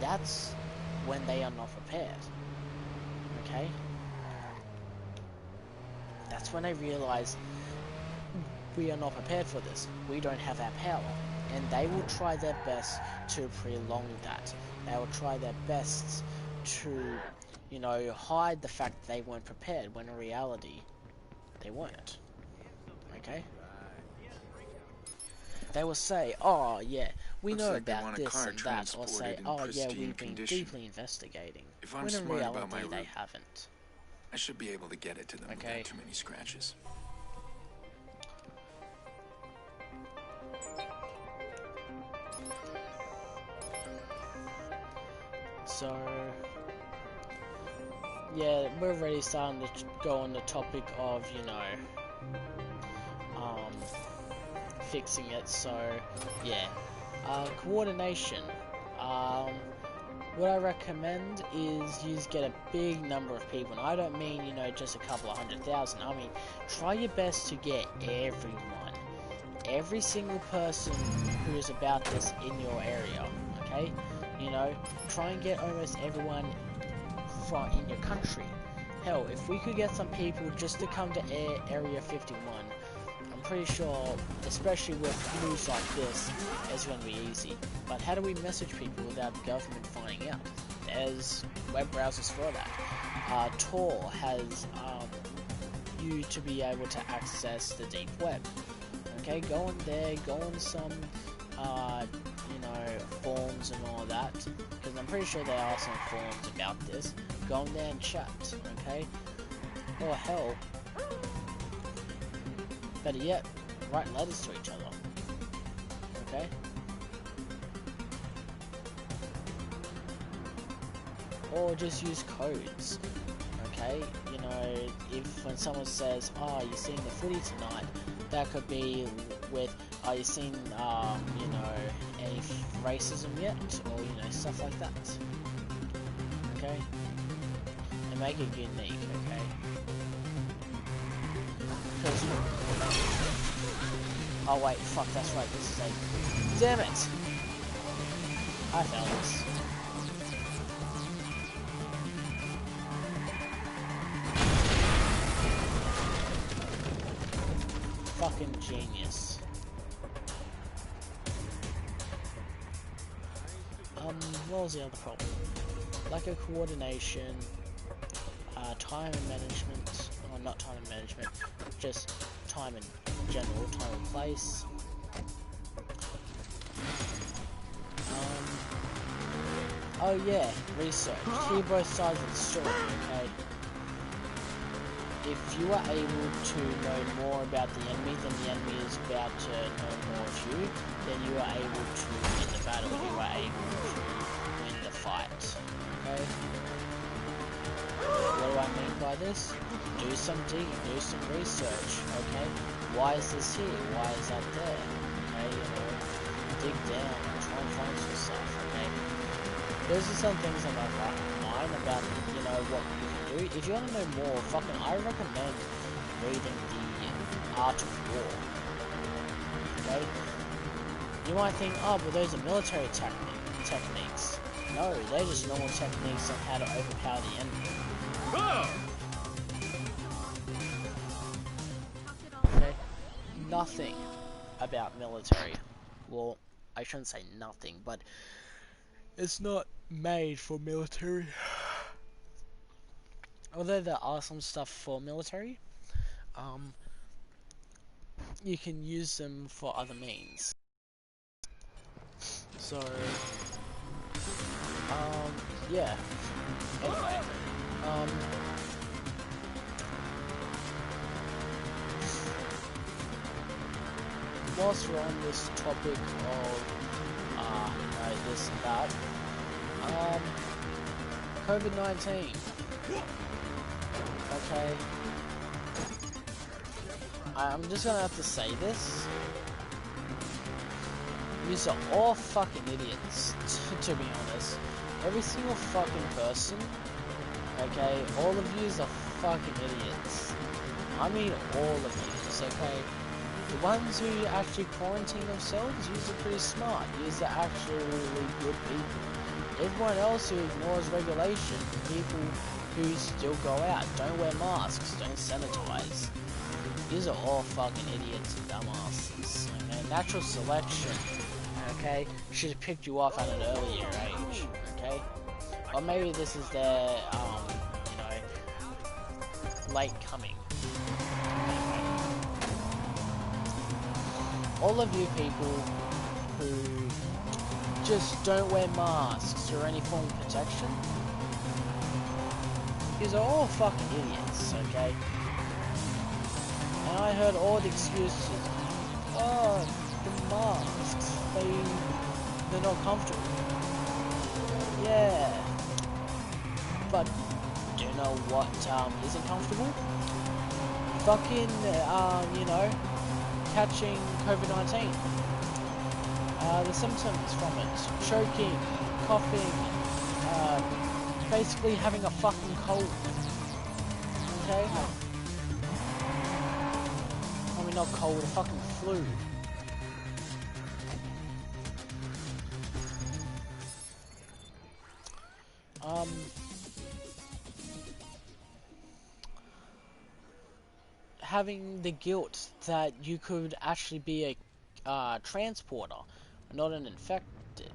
That's when they are not prepared. Okay? That's when they realize we are not prepared for this. We don't have that power. And they will try their best to prolong that. They will try their best to, you know, hide the fact that they weren't prepared, when in reality, they weren't. Okay? They will say, oh yeah, we know about this and that, or say, oh yeah, we've been deeply investigating, when in reality they haven't. I should be able to get it to them without too many scratches. So, yeah, we're already starting to go on the topic of, you know, fixing it. So, yeah, coordination. What I recommend is you get a big number of people, and I don't mean, you know, just a couple of 100,000. I mean, try your best to get everyone, every single person who is about this in your area. Okay, you know, try and get almost everyone from in your country. Hell, if we could get some people just to come to Area 51, I'm pretty sure, especially with news like this, it's going to be easy. But how do we message people without the government finding out? There's web browsers for that. Tor has you to be able to access the deep web. Okay, go on there, go on some you know, forums and all that, because I'm pretty sure there are some forums about this. Go on there and chat, okay? Or hell, better yet, write letters to each other, okay? Or just use codes, okay? You know, if when someone says, "Oh, you seen the footy tonight?" that could be with, "Are you seen, you know, any racism yet?" or you know, stuff like that. Okay, and make it unique, okay? Because oh wait, fuck, that's right. This is a damn it. I found this. Fucking genius. What was the other problem? Lack of coordination, time and management, or not time and management, just time in general, time and place. Oh yeah, research. Hear both sides of the story, okay? If you are able to know more about the enemy than the enemy is about to know more of you, then you are able to win the battle, you are able to win the fight, okay? What do I mean by this? Do some digging, do some research, okay? Why is this here? Why is that there? Okay, you know, dig down, try and find some stuff, okay? Those are some things I'm like mine about, you know, what you can do. If you want to know more, fucking, I recommend reading The Art of War. Okay? You might think, oh, but those are military techniques. No, they're just normal techniques on how to overpower the enemy. Okay? Nothing about military. Well, I shouldn't say nothing, but it's not made for military. Although there are some stuff for military, you can use them for other means. So, yeah. Anyway, whilst we're on this topic of, you know, this and that, COVID-19. Okay. I'm just gonna have to say this. Yous are all fucking idiots, to be honest. Every single fucking person, okay? All of yous are fucking idiots. I mean all of yous, okay? The ones who actually quarantine themselves, yous are pretty smart. Yous are actually really good people. Everyone else who ignores regulation, people who still go out, don't wear masks, don't sanitize. These are all fucking idiots and dumbasses. Okay? Natural selection, okay, should have picked you off at an earlier age, okay? Or maybe this is their, you know, late coming. All of you people who just don't wear masks or any form of protection, these are all fucking idiots, okay? And I heard all the excuses. Oh, the masks, they're not comfortable. Yeah. But do you know what isn't comfortable? Fucking, you know, catching COVID-19. The symptoms from it: choking, coughing, basically having a fucking cold. Okay? I mean, not cold, a fucking flu. Having the guilt that you could actually be a transporter, not an infected.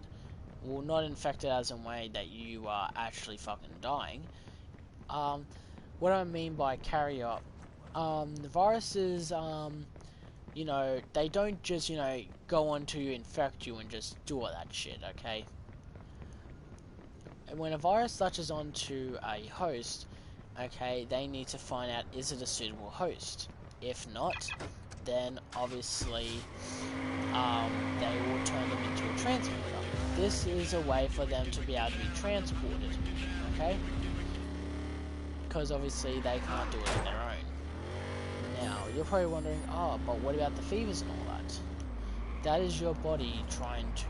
Well, not infected as in way that you are actually fucking dying. What I mean by carrier, the viruses, you know, they don't just, you know, go on to infect you and just do all that shit, okay? And when a virus latches onto a host, okay, they need to find out, is it a suitable host? If not, then obviously they will turn them into a transporter. This is a way for them to be able to be transported, okay? Because obviously they can't do it on their own. Now, you're probably wondering, oh, but what about the fevers and all that? That is your body trying to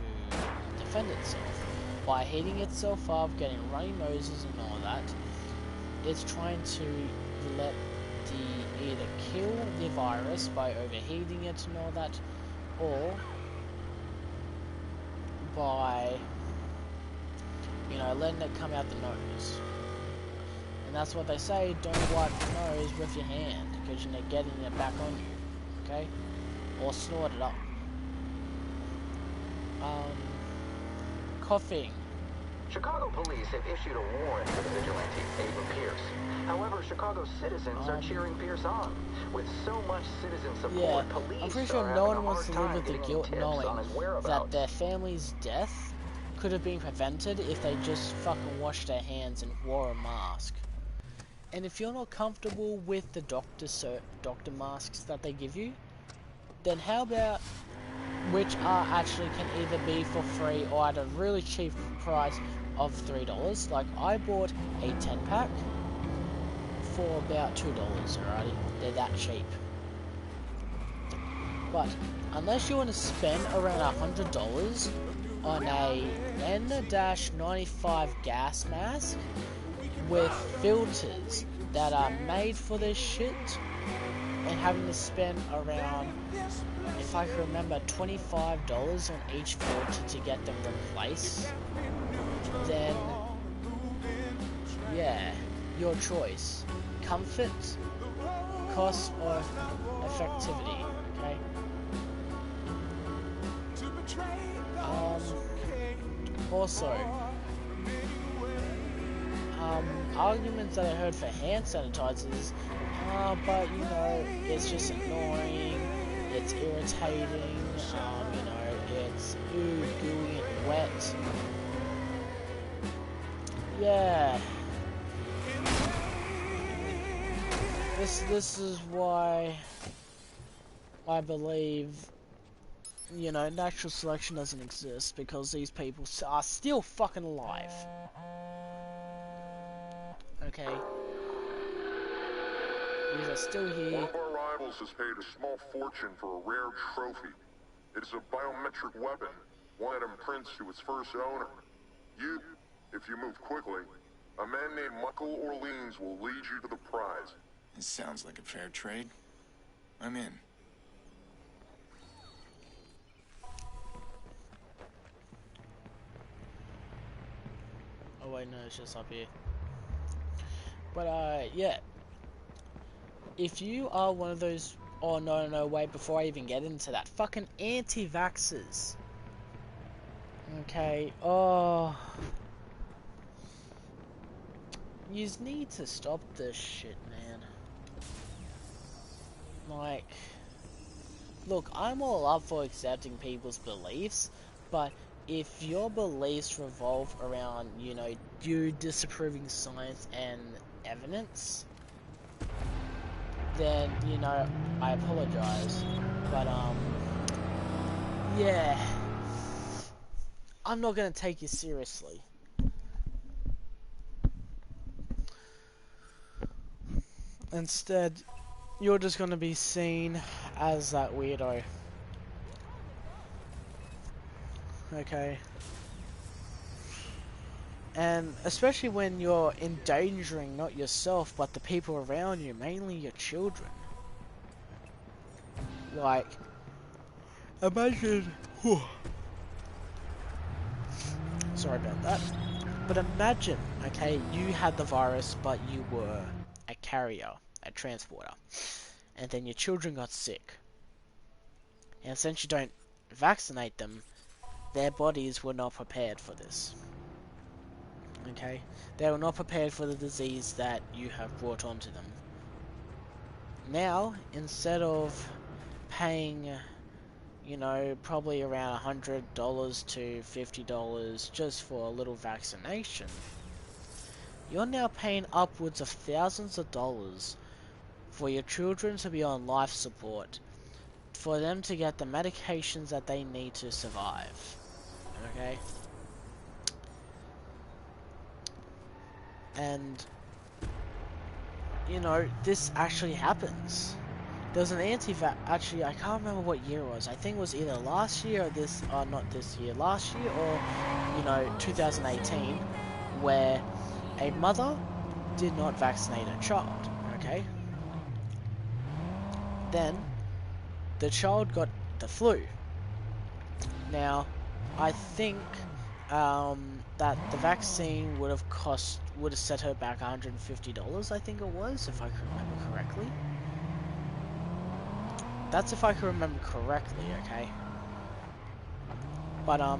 defend itself. By heating itself up, getting runny noses and all that, it's trying to let either kill the virus by overheating it and all that, or by, you know, letting it come out the nose. And that's what they say, don't wipe your nose with your hand, because you're getting it back on you, okay? Or snort it up. Coughing. Chicago police have issued a warrant for the vigilante Ava Pierce. However, Chicago citizens are cheering Pierce on. With so much citizen support, police I'm pretty sure no one wants to live with the guilt knowing that their family's death could have been prevented if they just fucking washed their hands and wore a mask. And if you're not comfortable with the doctor masks that they give you, then how about which are actually can either be for free or at a really cheap price of $3. Like I bought a 10-pack for about $2 alrighty. They're that cheap. But unless you want to spend around $100 on a N-95 gas mask with filters that are made for this shit, and having to spend around, if I can remember, $25 on each filter to get them replaced, then yeah, your choice. Comfort, cost, or effectivity, okay? Also, arguments that I heard for hand sanitizers, but you know, it's just annoying, it's irritating, you know, it's gooey and wet. Yeah. This is why I believe, you know, natural selection doesn't exist, because these people are still fucking alive. Okay. These are still here. One of our rivals has paid a small fortune for a rare trophy. It is a biometric weapon, one that imprints to its first owner. You, if you move quickly, a man named Michael Orleans will lead you to the prize. This sounds like a fair trade. I'm in. Oh wait, no, it's just up here. But yeah. If you are one of those, oh no, wait, before I even get into that, fucking anti-vaxxers. Okay, oh. You need to stop this shit, man. Like, look, I'm all up for accepting people's beliefs, but if your beliefs revolve around, you know, you disapproving science and evidence, then, you know, I apologize. But, yeah. I'm not gonna take you seriously. Instead, you're just gonna be seen as that weirdo. Okay. And especially when you're endangering not yourself, but the people around you, mainly your children. Like, imagine... Sorry about that. But imagine, okay, you had the virus, but you were a carrier, a transporter. And then your children got sick. And since you don't vaccinate them, their bodies were not prepared for this. Okay, they were not prepared for the disease that you have brought onto them. Now, instead of paying, you know, probably around $100 to $50 just for a little vaccination, you're now paying upwards of thousands of dollars for your children to be on life support, for them to get the medications that they need to survive. Okay? And, you know, this actually happens. There was an anti-vax, actually, I can't remember what year it was. I think it was either last year or this, or not this year, last year or, you know, 2018, where a mother did not vaccinate her child, okay? Then, the child got the flu. Now, I think that the vaccine would have set her back $150, I think it was, if I can remember correctly. That's if I can remember correctly, okay? But,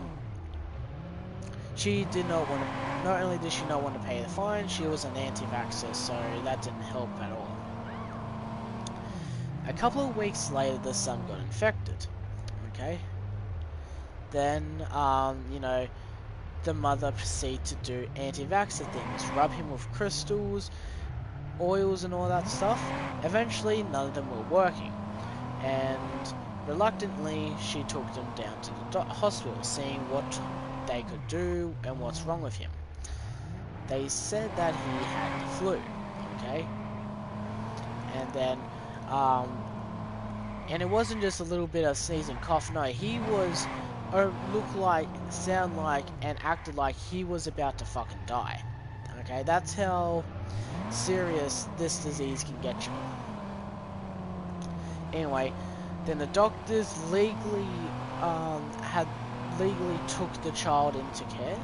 she did not want to, not only did she not want to pay the fine, she was an anti-vaxxer, so that didn't help at all. A couple of weeks later, the son got infected, okay? Then, you know, the mother proceeded to do anti-vaxxer things, rub him with crystals, oils and all that stuff. Eventually, none of them were working, and reluctantly, she took them down to the hospital, seeing what they could do and what's wrong with him. They said that he had the flu, okay? And then, and it wasn't just a little bit of sneezing cough, no, he was, looked like, sound like, and acted like he was about to fucking die. Okay, that's how serious this disease can get you. Anyway, then the doctors legally took the child into care,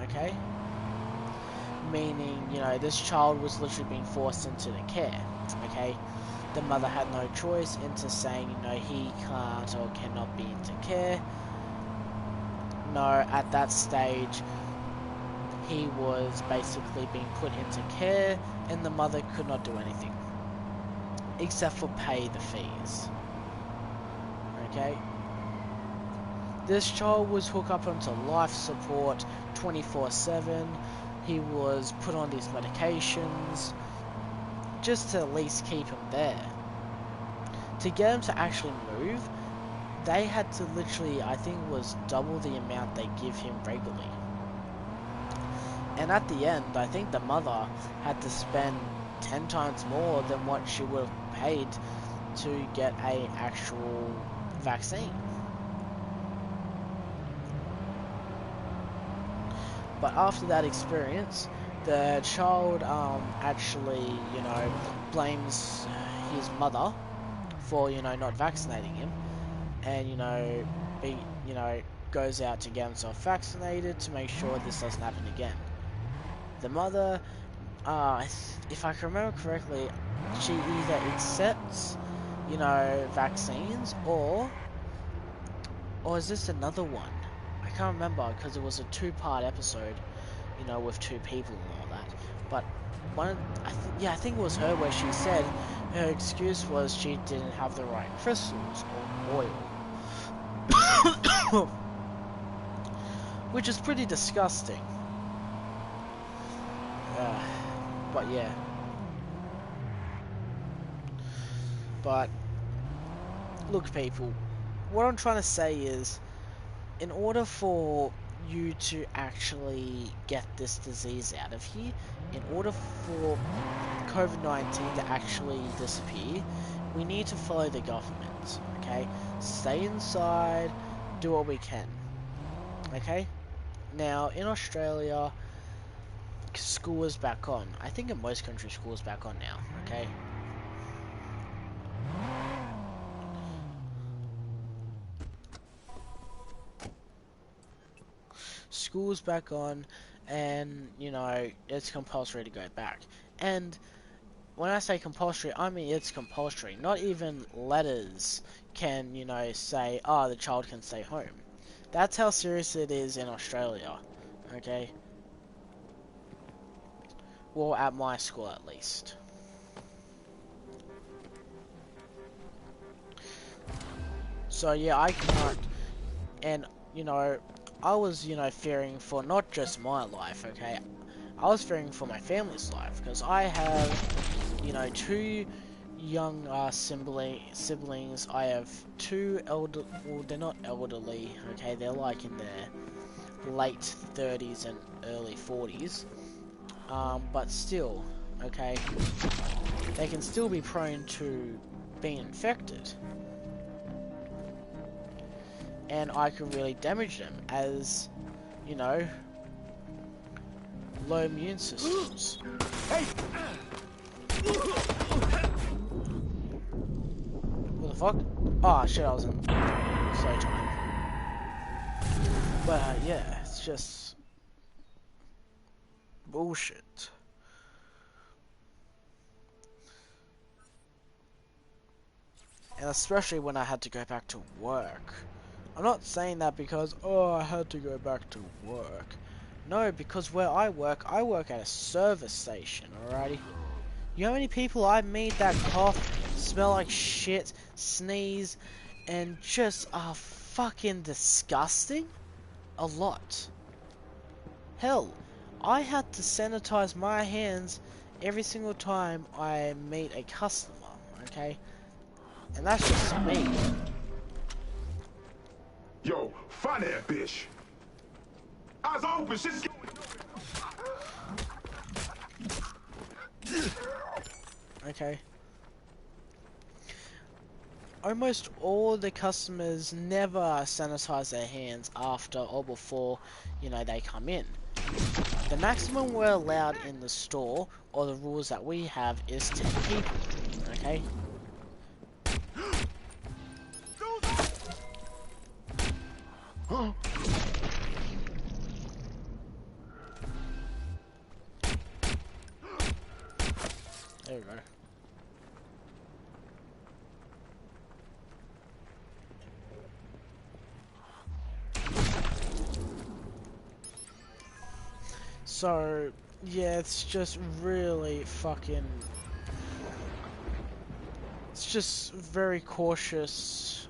okay? Meaning, you know, this child was literally being forced into the care, okay? The mother had no choice into saying, you know, he can't or cannot be into care. No, at that stage, he was basically being put into care, and the mother could not do anything, except for pay the fees. Okay? This child was hooked up onto life support 24/7. He was put on these medications, just to at least keep him there. To get him to actually move, they had to literally, I think it was double the amount they give him regularly. And at the end, I think the mother had to spend 10 times more than what she would have paid to get a actual vaccine. But after that experience, the child actually, you know, blames his mother for, you know, not vaccinating him, and, you know, goes out to get himself vaccinated to make sure this doesn't happen again. The mother, if I can remember correctly, she either accepts, you know, vaccines, or is this another one? I can't remember, because it was a 2-part episode, you know, with 2 people and all that. But I think it was her, where she said her excuse was she didn't have the right crystals or oil, which is pretty disgusting. But yeah. But look, people, what I'm trying to say is, in order for you to actually get this disease out of here, in order for COVID-19 to actually disappear, we need to follow the government, okay? Stay inside, do what we can, okay? Now, in Australia, school is back on. I think in most countries, school is back on now, okay? School's back on, and, you know, it's compulsory to go back. And when I say compulsory, I mean it's compulsory. Not even letters can, you know, say, oh, the child can stay home. That's how serious it is in Australia, okay? Well, at my school at least. So yeah, I can't, and you know, I was, you know, fearing for not just my life, okay? I was fearing for my family's life, because I have, you know, 2 young siblings. I have 2 elder, well, they're not elderly, okay? They're like in their late 30s and early 40s. But still, okay, they can still be prone to being infected. And I can really damage them as, you know, low immune systems. Hey! What the fuck? Oh shit, I was in slow time. But yeah, it's just bullshit. And especially when I had to go back to work. I'm not saying that because, oh, I had to go back to work. No, because where I work at a service station, alrighty? You know how many people I meet that cough, smell like shit, sneeze, and just are fucking disgusting? A lot. Hell, I had to sanitize my hands every single time I meet a customer, okay? And that's just me. Yo, find that bitch. Eyes open, shit's Okay. Almost all the customers never sanitize their hands after or before, you know, they come in. The maximum we're allowed in the store, or the rules that we have, is 10 people, okay? There we go. So, yeah, it's just really fucking... It's just very cautious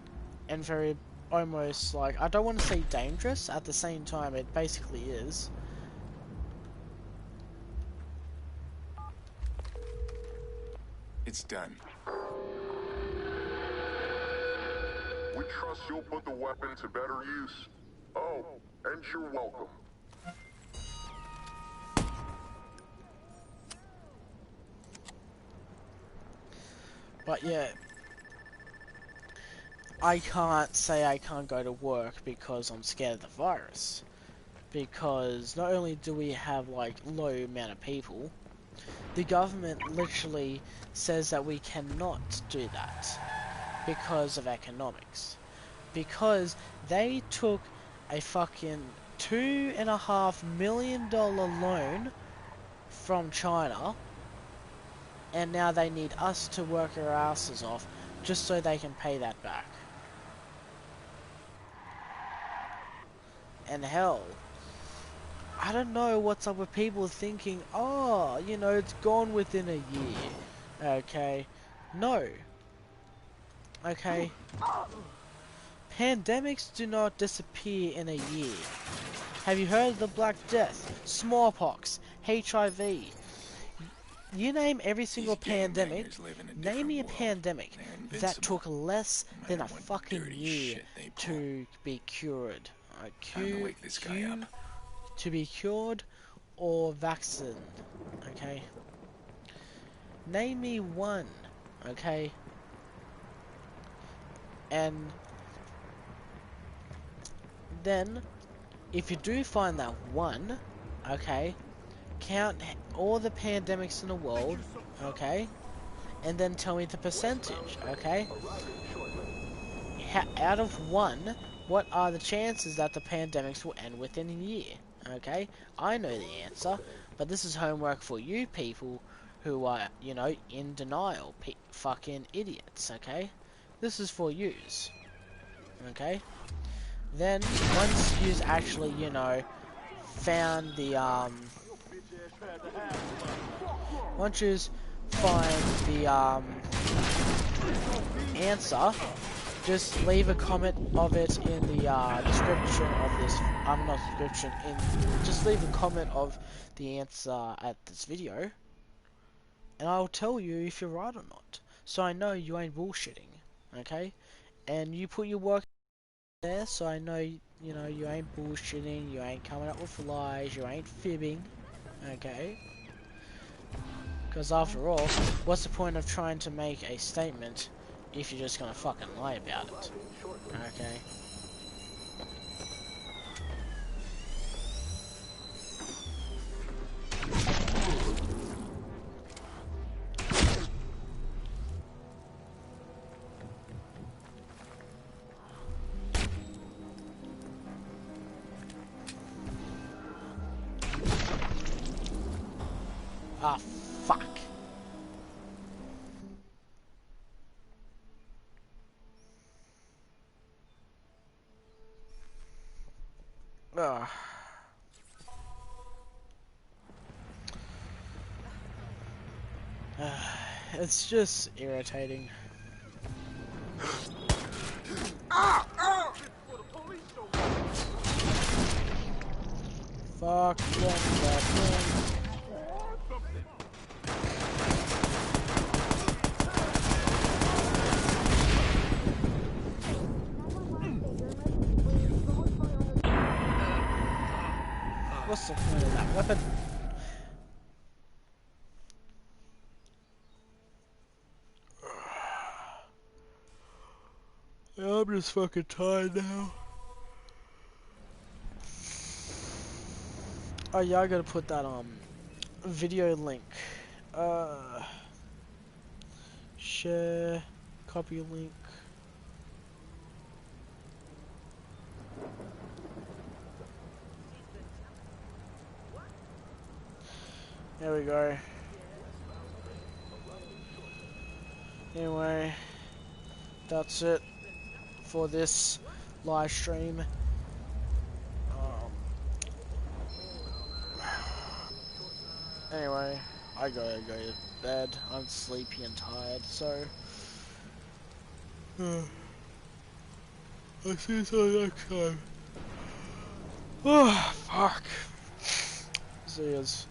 and very almost like... I don't want to say dangerous, at the same time it basically is. It's done. We trust you'll put the weapon to better use. Oh, and you're welcome. But yeah, I can't say I can't go to work because I'm scared of the virus. Because not only do we have like low amount of people, the government literally says that we cannot do that because of economics. Because they took a fucking $2.5 million loan from China, and now they need us to work our asses off just so they can pay that back. And hell, I don't know what's up with people thinking, oh, you know, it's gone within a year. Okay. No. Okay. Pandemics do not disappear in a year. Have you heard of the Black Death, smallpox, HIV? You name every single pandemic, name me a pandemic that took less than a fucking year to be cured. To be cured or vaccinated, okay? Name me one, okay? And then, if you do find that one, okay, count all the pandemics in the world, okay, and then tell me the percentage, okay? Out of 1, what are the chances that the pandemics will end within a year? Okay, I know the answer, but this is homework for you people who are, you know, in denial, fucking idiots, okay? This is for yous, okay? Then, once yous actually, you know, found the, once yous find the, answer, just leave a comment of it in the description of this. Not description. Just leave a comment of the answer at this video, and I'll tell you if you're right or not. So I know you ain't bullshitting, okay? And you put your work there, so I know you know you ain't bullshitting. You ain't coming up with lies. You ain't fibbing, okay? Because after all, what's the point of trying to make a statement if you're just gonna fucking lie about it? Okay. Ah, fuck. Ugh. It's just irritating. Fuck that thing. What's the point of that weapon? I'm just fucking tired now. Oh yeah, I gotta put that video link. Share, copy link. There we go. Anyway, that's it for this live stream. Anyway, I gotta go to bed. I'm sleepy and tired, so I'll see you next time. Oh, fuck. See yous.